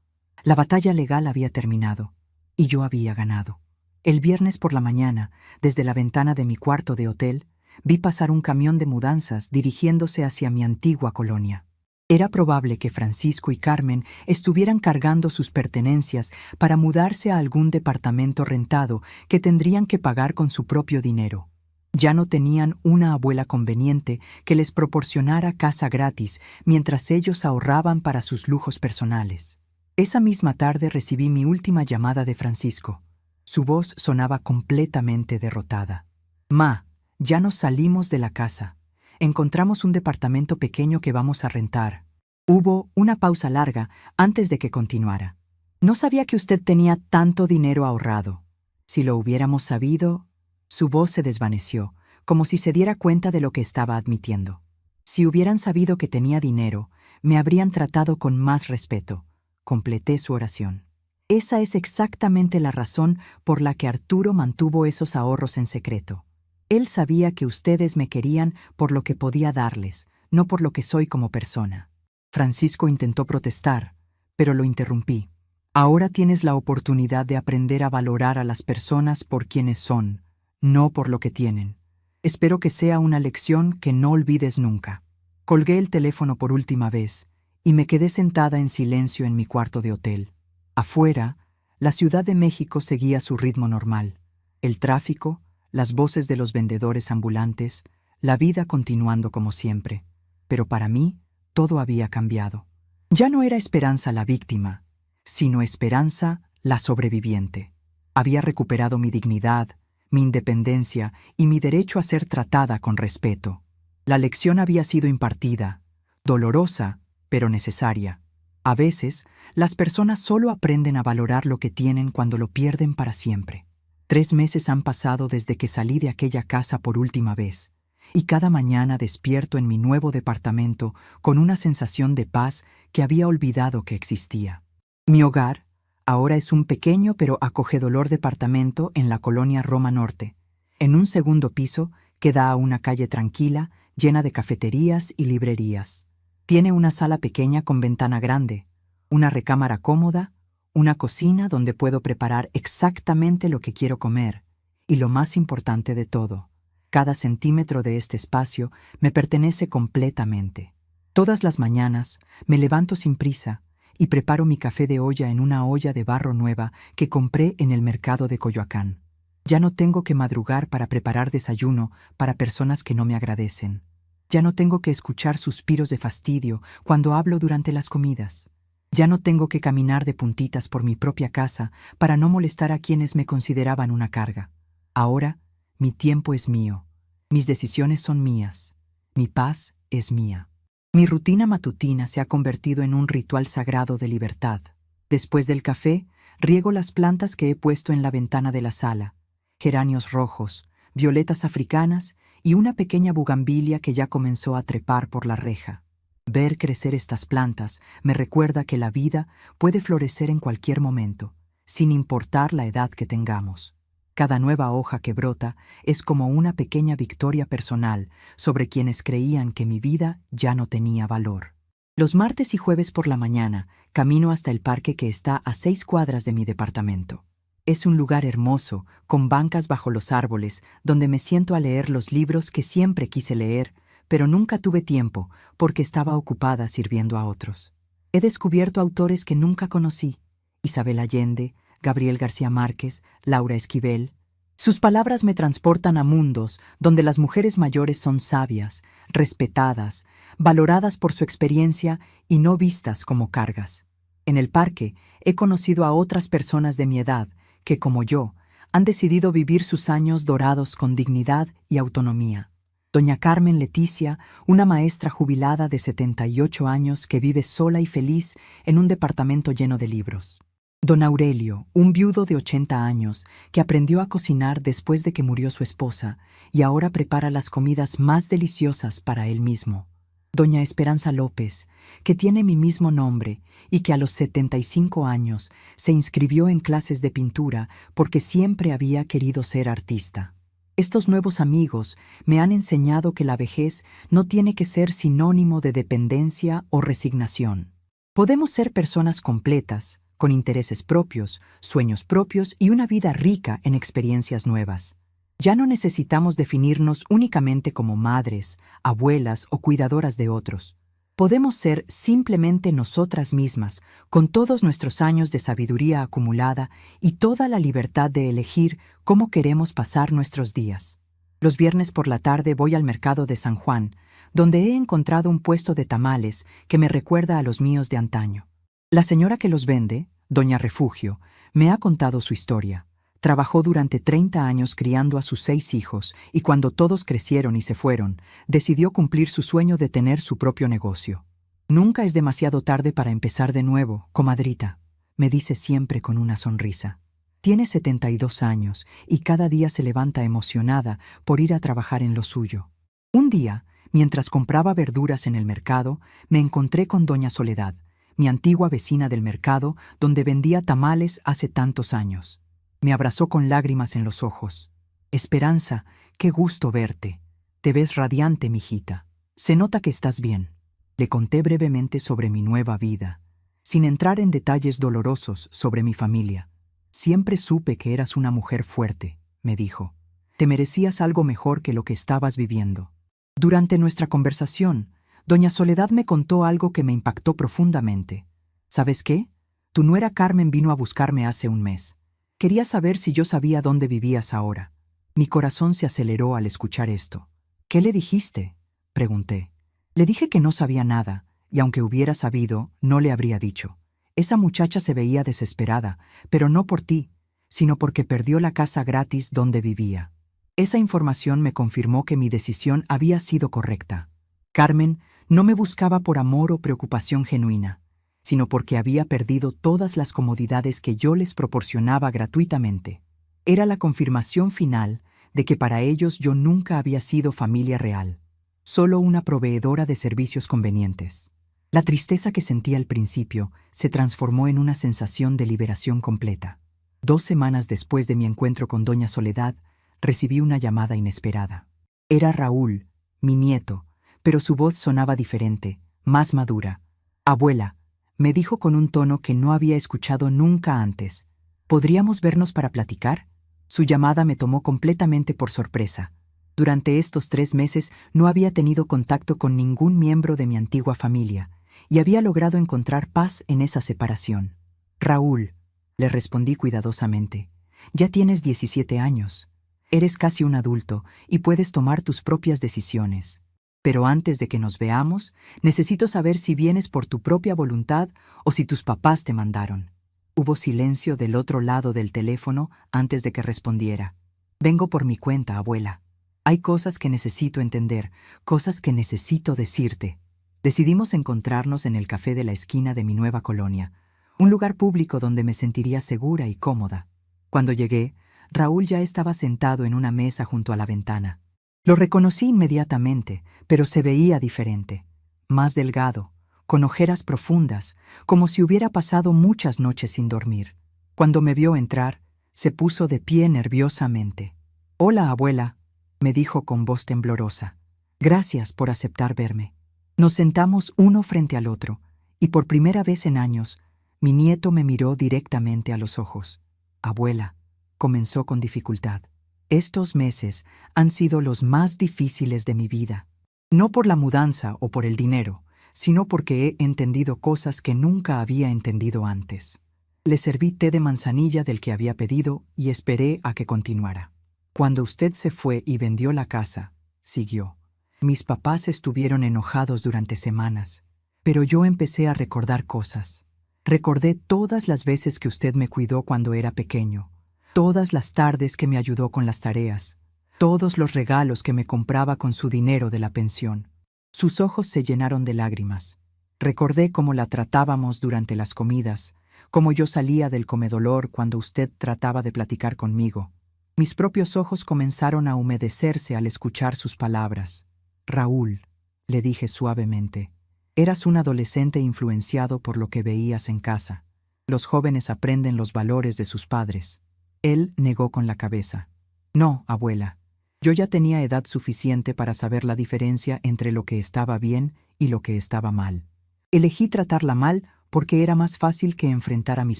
La batalla legal había terminado, y yo había ganado. El viernes por la mañana, desde la ventana de mi cuarto de hotel, vi pasar un camión de mudanzas dirigiéndose hacia mi antigua colonia. Era probable que Francisco y Carmen estuvieran cargando sus pertenencias para mudarse a algún departamento rentado que tendrían que pagar con su propio dinero. Ya no tenían una abuela conveniente que les proporcionara casa gratis mientras ellos ahorraban para sus lujos personales. Esa misma tarde recibí mi última llamada de Francisco. Su voz sonaba completamente derrotada. «Ma, ya nos salimos de la casa. Encontramos un departamento pequeño que vamos a rentar». Hubo una pausa larga antes de que continuara. «No sabía que usted tenía tanto dinero ahorrado. Si lo hubiéramos sabido...» Su voz se desvaneció, como si se diera cuenta de lo que estaba admitiendo. «Si hubieran sabido que tenía dinero, me habrían tratado con más respeto». Completé su oración. Esa es exactamente la razón por la que Arturo mantuvo esos ahorros en secreto. Él sabía que ustedes me querían por lo que podía darles, no por lo que soy como persona. Francisco intentó protestar, pero lo interrumpí. Ahora tienes la oportunidad de aprender a valorar a las personas por quienes son, no por lo que tienen. Espero que sea una lección que no olvides nunca. Colgué el teléfono por última vez y me quedé sentada en silencio en mi cuarto de hotel. Afuera, la Ciudad de México seguía su ritmo normal. El tráfico, las voces de los vendedores ambulantes, la vida continuando como siempre. Pero para mí, todo había cambiado. Ya no era Esperanza la víctima, sino Esperanza la sobreviviente. Había recuperado mi dignidad, mi independencia y mi derecho a ser tratada con respeto. La lección había sido impartida, dolorosa, pero necesaria. A veces, las personas solo aprenden a valorar lo que tienen cuando lo pierden para siempre. 3 meses han pasado desde que salí de aquella casa por última vez, y cada mañana despierto en mi nuevo departamento con una sensación de paz que había olvidado que existía. Mi hogar ahora es un pequeño pero acogedor departamento en la colonia Roma Norte, en un segundo piso que da a una calle tranquila, llena de cafeterías y librerías. Tiene una sala pequeña con ventana grande, una recámara cómoda, una cocina donde puedo preparar exactamente lo que quiero comer, y lo más importante de todo, cada centímetro de este espacio me pertenece completamente. Todas las mañanas me levanto sin prisa y preparo mi café de olla en una olla de barro nueva que compré en el mercado de Coyoacán. Ya no tengo que madrugar para preparar desayuno para personas que no me agradecen. Ya no tengo que escuchar suspiros de fastidio cuando hablo durante las comidas. Ya no tengo que caminar de puntitas por mi propia casa para no molestar a quienes me consideraban una carga. Ahora, mi tiempo es mío. Mis decisiones son mías. Mi paz es mía. Mi rutina matutina se ha convertido en un ritual sagrado de libertad. Después del café, riego las plantas que he puesto en la ventana de la sala. Geranios rojos, violetas africanas y una pequeña bugambilia que ya comenzó a trepar por la reja. Ver crecer estas plantas me recuerda que la vida puede florecer en cualquier momento, sin importar la edad que tengamos. Cada nueva hoja que brota es como una pequeña victoria personal sobre quienes creían que mi vida ya no tenía valor. Los martes y jueves por la mañana camino hasta el parque que está a 6 cuadras de mi departamento. Es un lugar hermoso, con bancas bajo los árboles, donde me siento a leer los libros que siempre quise leer, pero nunca tuve tiempo porque estaba ocupada sirviendo a otros. He descubierto autores que nunca conocí: Isabel Allende, Gabriel García Márquez, Laura Esquivel. Sus palabras me transportan a mundos donde las mujeres mayores son sabias, respetadas, valoradas por su experiencia y no vistas como cargas. En el parque he conocido a otras personas de mi edad que, como yo, han decidido vivir sus años dorados con dignidad y autonomía. Doña Carmen Leticia, una maestra jubilada de 78 años que vive sola y feliz en un departamento lleno de libros. Don Aurelio, un viudo de 80 años que aprendió a cocinar después de que murió su esposa y ahora prepara las comidas más deliciosas para él mismo. Doña Esperanza López, que tiene mi mismo nombre y que a los 75 años se inscribió en clases de pintura porque siempre había querido ser artista. Estos nuevos amigos me han enseñado que la vejez no tiene que ser sinónimo de dependencia o resignación. Podemos ser personas completas, con intereses propios, sueños propios y una vida rica en experiencias nuevas. Ya no necesitamos definirnos únicamente como madres, abuelas o cuidadoras de otros. Podemos ser simplemente nosotras mismas, con todos nuestros años de sabiduría acumulada y toda la libertad de elegir cómo queremos pasar nuestros días. Los viernes por la tarde voy al mercado de San Juan, donde he encontrado un puesto de tamales que me recuerda a los míos de antaño. La señora que los vende, doña Refugio, me ha contado su historia. Trabajó durante 30 años criando a sus 6 hijos y cuando todos crecieron y se fueron, decidió cumplir su sueño de tener su propio negocio. Nunca es demasiado tarde para empezar de nuevo, comadrita, me dice siempre con una sonrisa. Tiene 72 años y cada día se levanta emocionada por ir a trabajar en lo suyo. Un día, mientras compraba verduras en el mercado, me encontré con doña Soledad, mi antigua vecina del mercado donde vendía tamales hace tantos años. Me abrazó con lágrimas en los ojos. Esperanza, qué gusto verte. Te ves radiante, mijita. Se nota que estás bien. Le conté brevemente sobre mi nueva vida, sin entrar en detalles dolorosos sobre mi familia. Siempre supe que eras una mujer fuerte, me dijo. Te merecías algo mejor que lo que estabas viviendo. Durante nuestra conversación, doña Soledad me contó algo que me impactó profundamente. ¿Sabes qué? Tu nuera Carmen vino a buscarme hace un mes. Quería saber si yo sabía dónde vivías ahora. Mi corazón se aceleró al escuchar esto. ¿Qué le dijiste?, pregunté. Le dije que no sabía nada, y aunque hubiera sabido, no le habría dicho. Esa muchacha se veía desesperada, pero no por ti, sino porque perdió la casa gratis donde vivía. Esa información me confirmó que mi decisión había sido correcta. Carmen no me buscaba por amor o preocupación genuina, sino porque había perdido todas las comodidades que yo les proporcionaba gratuitamente. Era la confirmación final de que para ellos yo nunca había sido familia real, solo una proveedora de servicios convenientes. La tristeza que sentía al principio se transformó en una sensación de liberación completa. 2 semanas después de mi encuentro con doña Soledad, recibí una llamada inesperada. Era Raúl, mi nieto, pero su voz sonaba diferente, más madura. Abuela, me dijo con un tono que no había escuchado nunca antes. ¿Podríamos vernos para platicar? Su llamada me tomó completamente por sorpresa. Durante estos 3 meses no había tenido contacto con ningún miembro de mi antigua familia, y había logrado encontrar paz en esa separación. Raúl, le respondí cuidadosamente, ya tienes 17 años. Eres casi un adulto y puedes tomar tus propias decisiones. Pero antes de que nos veamos, necesito saber si vienes por tu propia voluntad o si tus papás te mandaron. Hubo silencio del otro lado del teléfono antes de que respondiera. Vengo por mi cuenta, abuela. Hay cosas que necesito entender, cosas que necesito decirte. Decidimos encontrarnos en el café de la esquina de mi nueva colonia, un lugar público donde me sentiría segura y cómoda. Cuando llegué, Raúl ya estaba sentado en una mesa junto a la ventana. Lo reconocí inmediatamente, pero se veía diferente, más delgado, con ojeras profundas, como si hubiera pasado muchas noches sin dormir. Cuando me vio entrar, se puso de pie nerviosamente. «Hola, abuela», me dijo con voz temblorosa. «Gracias por aceptar verme». Nos sentamos uno frente al otro, y por primera vez en años, mi nieto me miró directamente a los ojos. «Abuela», comenzó con dificultad. Estos meses han sido los más difíciles de mi vida. No por la mudanza o por el dinero, sino porque he entendido cosas que nunca había entendido antes. Le serví té de manzanilla del que había pedido y esperé a que continuara. Cuando usted se fue y vendió la casa, siguió. Mis papás estuvieron enojados durante semanas, pero yo empecé a recordar cosas. Recordé todas las veces que usted me cuidó cuando era pequeño, todas las tardes que me ayudó con las tareas, todos los regalos que me compraba con su dinero de la pensión. Sus ojos se llenaron de lágrimas. Recordé cómo la tratábamos durante las comidas, cómo yo salía del comedolor cuando usted trataba de platicar conmigo. Mis propios ojos comenzaron a humedecerse al escuchar sus palabras. Raúl, le dije suavemente, eras un adolescente influenciado por lo que veías en casa. Los jóvenes aprenden los valores de sus padres. Él negó con la cabeza. No, abuela. Yo ya tenía edad suficiente para saber la diferencia entre lo que estaba bien y lo que estaba mal. Elegí tratarla mal porque era más fácil que enfrentar a mis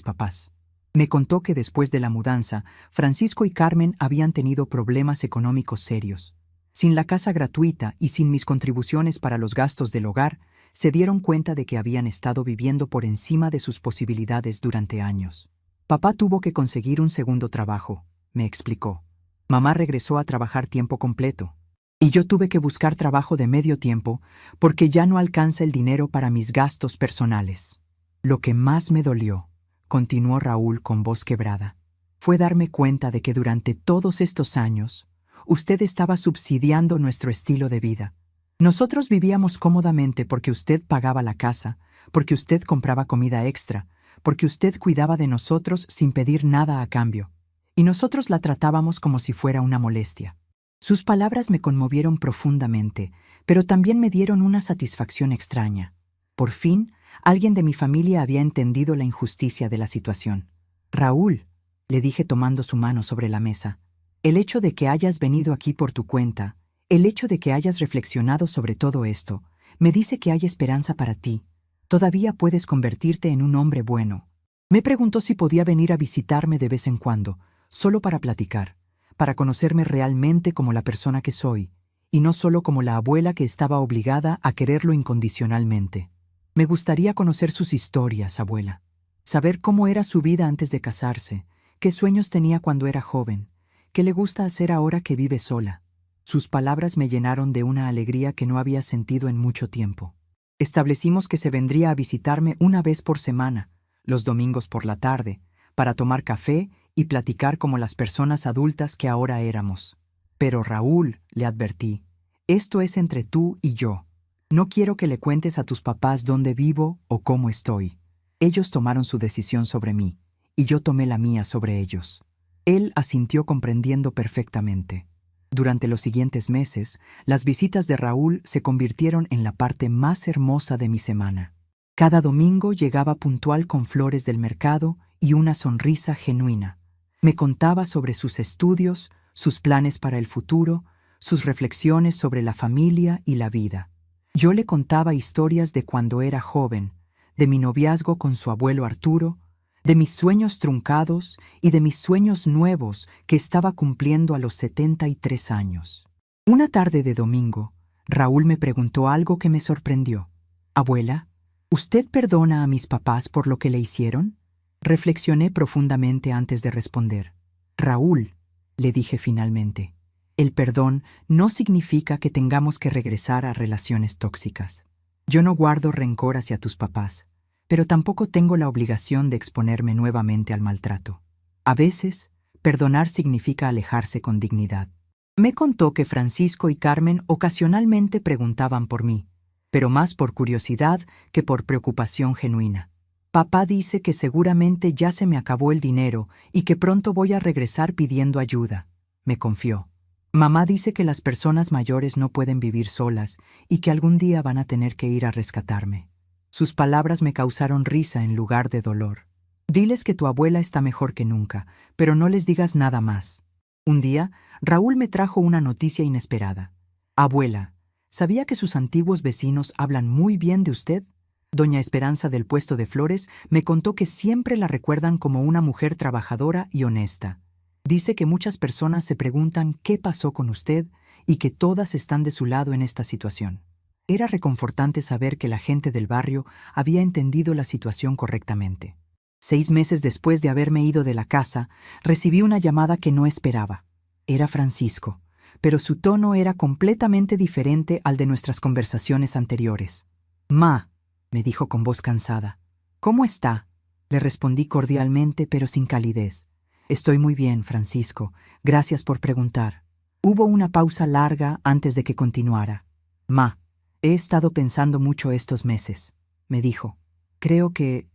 papás. Me contó que después de la mudanza, Francisco y Carmen habían tenido problemas económicos serios. Sin la casa gratuita y sin mis contribuciones para los gastos del hogar, se dieron cuenta de que habían estado viviendo por encima de sus posibilidades durante años. Papá tuvo que conseguir un segundo trabajo, me explicó. Mamá regresó a trabajar tiempo completo. Y yo tuve que buscar trabajo de medio tiempo porque ya no alcanza el dinero para mis gastos personales. Lo que más me dolió, continuó Raúl con voz quebrada, fue darme cuenta de que durante todos estos años, usted estaba subsidiando nuestro estilo de vida. Nosotros vivíamos cómodamente porque usted pagaba la casa, porque usted compraba comida extra, porque usted cuidaba de nosotros sin pedir nada a cambio. Y nosotros la tratábamos como si fuera una molestia. Sus palabras me conmovieron profundamente, pero también me dieron una satisfacción extraña. Por fin, alguien de mi familia había entendido la injusticia de la situación. Raúl, le dije tomando su mano sobre la mesa, el hecho de que hayas venido aquí por tu cuenta, el hecho de que hayas reflexionado sobre todo esto, me dice que hay esperanza para ti. Todavía puedes convertirte en un hombre bueno. Me preguntó si podía venir a visitarme de vez en cuando, solo para platicar, para conocerme realmente como la persona que soy, y no solo como la abuela que estaba obligada a quererlo incondicionalmente. Me gustaría conocer sus historias, abuela. Saber cómo era su vida antes de casarse, qué sueños tenía cuando era joven, qué le gusta hacer ahora que vive sola. Sus palabras me llenaron de una alegría que no había sentido en mucho tiempo. Establecimos que se vendría a visitarme una vez por semana, los domingos por la tarde, para tomar café y platicar como las personas adultas que ahora éramos. Pero Raúl, le advertí, esto es entre tú y yo. No quiero que le cuentes a tus papás dónde vivo o cómo estoy. Ellos tomaron su decisión sobre mí, y yo tomé la mía sobre ellos. Él asintió comprendiendo perfectamente. Durante los siguientes meses, las visitas de Raúl se convirtieron en la parte más hermosa de mi semana. Cada domingo llegaba puntual con flores del mercado y una sonrisa genuina. Me contaba sobre sus estudios, sus planes para el futuro, sus reflexiones sobre la familia y la vida. Yo le contaba historias de cuando era joven, de mi noviazgo con su abuelo Arturo, de mis sueños truncados y de mis sueños nuevos que estaba cumpliendo a los 73 años. Una tarde de domingo, Raúl me preguntó algo que me sorprendió. «Abuela, ¿usted perdona a mis papás por lo que le hicieron?» Reflexioné profundamente antes de responder. «Raúl», le dije finalmente, «el perdón no significa que tengamos que regresar a relaciones tóxicas. Yo no guardo rencor hacia tus papás, pero tampoco tengo la obligación de exponerme nuevamente al maltrato. A veces, perdonar significa alejarse con dignidad». Me contó que Francisco y Carmen ocasionalmente preguntaban por mí, pero más por curiosidad que por preocupación genuina. «Papá dice que seguramente ya se me acabó el dinero y que pronto voy a regresar pidiendo ayuda», me confió. «Mamá dice que las personas mayores no pueden vivir solas y que algún día van a tener que ir a rescatarme». Sus palabras me causaron risa en lugar de dolor. «Diles que tu abuela está mejor que nunca, pero no les digas nada más». Un día, Raúl me trajo una noticia inesperada. «Abuela, ¿sabía que sus antiguos vecinos hablan muy bien de usted?» Doña Esperanza del puesto de flores me contó que siempre la recuerdan como una mujer trabajadora y honesta. Dice que muchas personas se preguntan qué pasó con usted y que todas están de su lado en esta situación. Era reconfortante saber que la gente del barrio había entendido la situación correctamente. 6 meses después de haberme ido de la casa, recibí una llamada que no esperaba. Era Francisco, pero su tono era completamente diferente al de nuestras conversaciones anteriores. «Ma», me dijo con voz cansada. «¿Cómo está?», le respondí cordialmente pero sin calidez. «Estoy muy bien, Francisco. Gracias por preguntar». Hubo una pausa larga antes de que continuara. Ma, he estado pensando mucho estos meses, me dijo. Creo que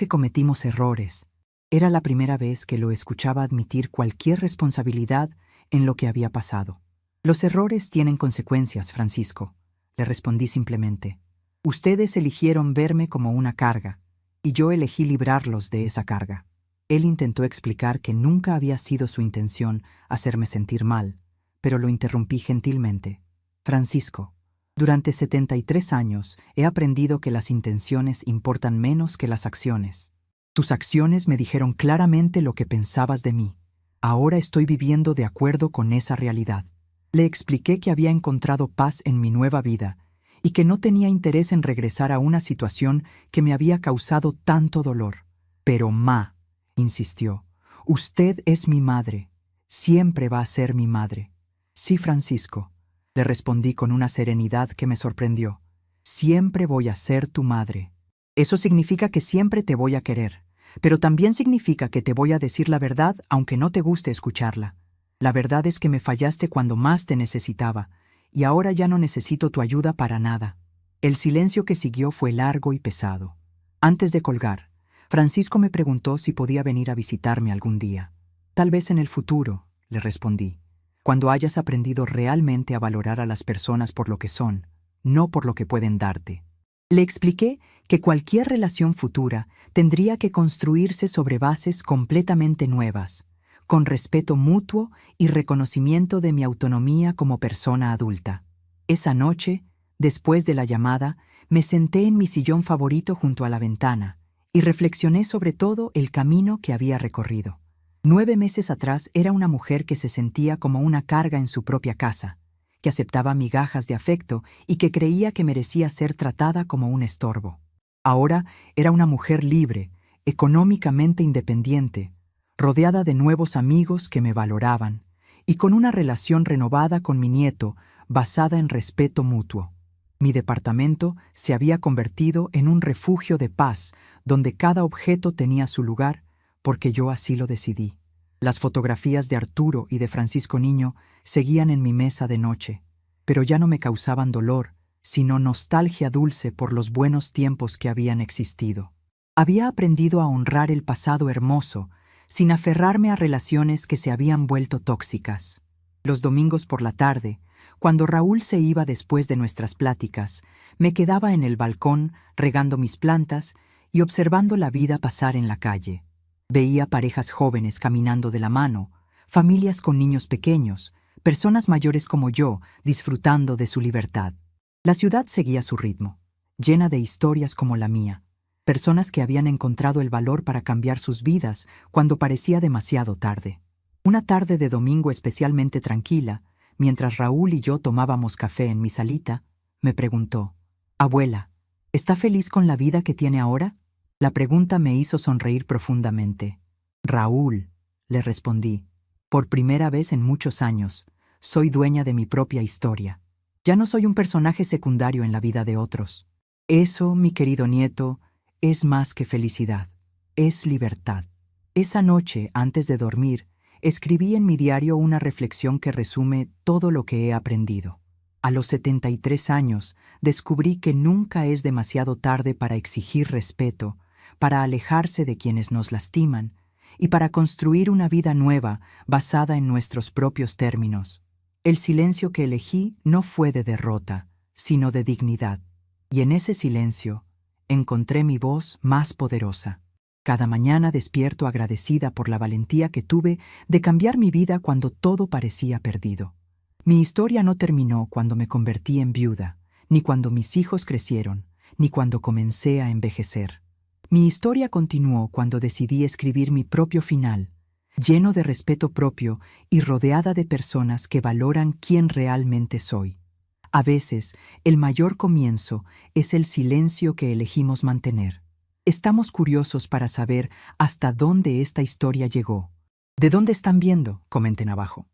cometimos errores. Era la primera vez que lo escuchaba admitir cualquier responsabilidad en lo que había pasado. Los errores tienen consecuencias, Francisco, le respondí simplemente. Ustedes eligieron verme como una carga, y yo elegí librarlos de esa carga. Él intentó explicar que nunca había sido su intención hacerme sentir mal, pero lo interrumpí gentilmente. Francisco, durante 73 años he aprendido que las intenciones importan menos que las acciones. Tus acciones me dijeron claramente lo que pensabas de mí. Ahora estoy viviendo de acuerdo con esa realidad. Le expliqué que había encontrado paz en mi nueva vida y que no tenía interés en regresar a una situación que me había causado tanto dolor. Pero Ma, insistió, usted es mi madre. Siempre va a ser mi madre. Sí, Francisco, le respondí con una serenidad que me sorprendió. Siempre voy a ser tu madre. Eso significa que siempre te voy a querer, pero también significa que te voy a decir la verdad aunque no te guste escucharla. La verdad es que me fallaste cuando más te necesitaba, y ahora ya no necesito tu ayuda para nada. El silencio que siguió fue largo y pesado. Antes de colgar, Francisco me preguntó si podía venir a visitarme algún día. Tal vez en el futuro, le respondí, cuando hayas aprendido realmente a valorar a las personas por lo que son, no por lo que pueden darte. Le expliqué que cualquier relación futura tendría que construirse sobre bases completamente nuevas, con respeto mutuo y reconocimiento de mi autonomía como persona adulta. Esa noche, después de la llamada, me senté en mi sillón favorito junto a la ventana y reflexioné sobre todo el camino que había recorrido. 9 meses atrás era una mujer que se sentía como una carga en su propia casa, que aceptaba migajas de afecto y que creía que merecía ser tratada como un estorbo. Ahora era una mujer libre, económicamente independiente, rodeada de nuevos amigos que me valoraban y con una relación renovada con mi nieto basada en respeto mutuo. Mi departamento se había convertido en un refugio de paz donde cada objeto tenía su lugar porque yo así lo decidí. Las fotografías de Arturo y de Francisco niño seguían en mi mesa de noche, pero ya no me causaban dolor, sino nostalgia dulce por los buenos tiempos que habían existido. Había aprendido a honrar el pasado hermoso, sin aferrarme a relaciones que se habían vuelto tóxicas. Los domingos por la tarde, cuando Raúl se iba después de nuestras pláticas, me quedaba en el balcón regando mis plantas y observando la vida pasar en la calle. Veía parejas jóvenes caminando de la mano, familias con niños pequeños, personas mayores como yo disfrutando de su libertad. La ciudad seguía su ritmo, llena de historias como la mía, personas que habían encontrado el valor para cambiar sus vidas cuando parecía demasiado tarde. Una tarde de domingo especialmente tranquila, mientras Raúl y yo tomábamos café en mi salita, me preguntó, «Abuela, ¿está feliz con la vida que tiene ahora?» La pregunta me hizo sonreír profundamente. «Raúl», le respondí, «por primera vez en muchos años, soy dueña de mi propia historia. Ya no soy un personaje secundario en la vida de otros. Eso, mi querido nieto, es más que felicidad, es libertad». Esa noche, antes de dormir, escribí en mi diario una reflexión que resume todo lo que he aprendido. A los 73 años, descubrí que nunca es demasiado tarde para exigir respeto, para alejarse de quienes nos lastiman y para construir una vida nueva basada en nuestros propios términos. El silencio que elegí no fue de derrota, sino de dignidad, y en ese silencio encontré mi voz más poderosa. Cada mañana despierto agradecida por la valentía que tuve de cambiar mi vida cuando todo parecía perdido. Mi historia no terminó cuando me convertí en viuda, ni cuando mis hijos crecieron, ni cuando comencé a envejecer. Mi historia continuó cuando decidí escribir mi propio final, lleno de respeto propio y rodeada de personas que valoran quién realmente soy. A veces, el mayor comienzo es el silencio que elegimos mantener. Estamos curiosos para saber hasta dónde esta historia llegó. ¿De dónde están viendo? Comenten abajo.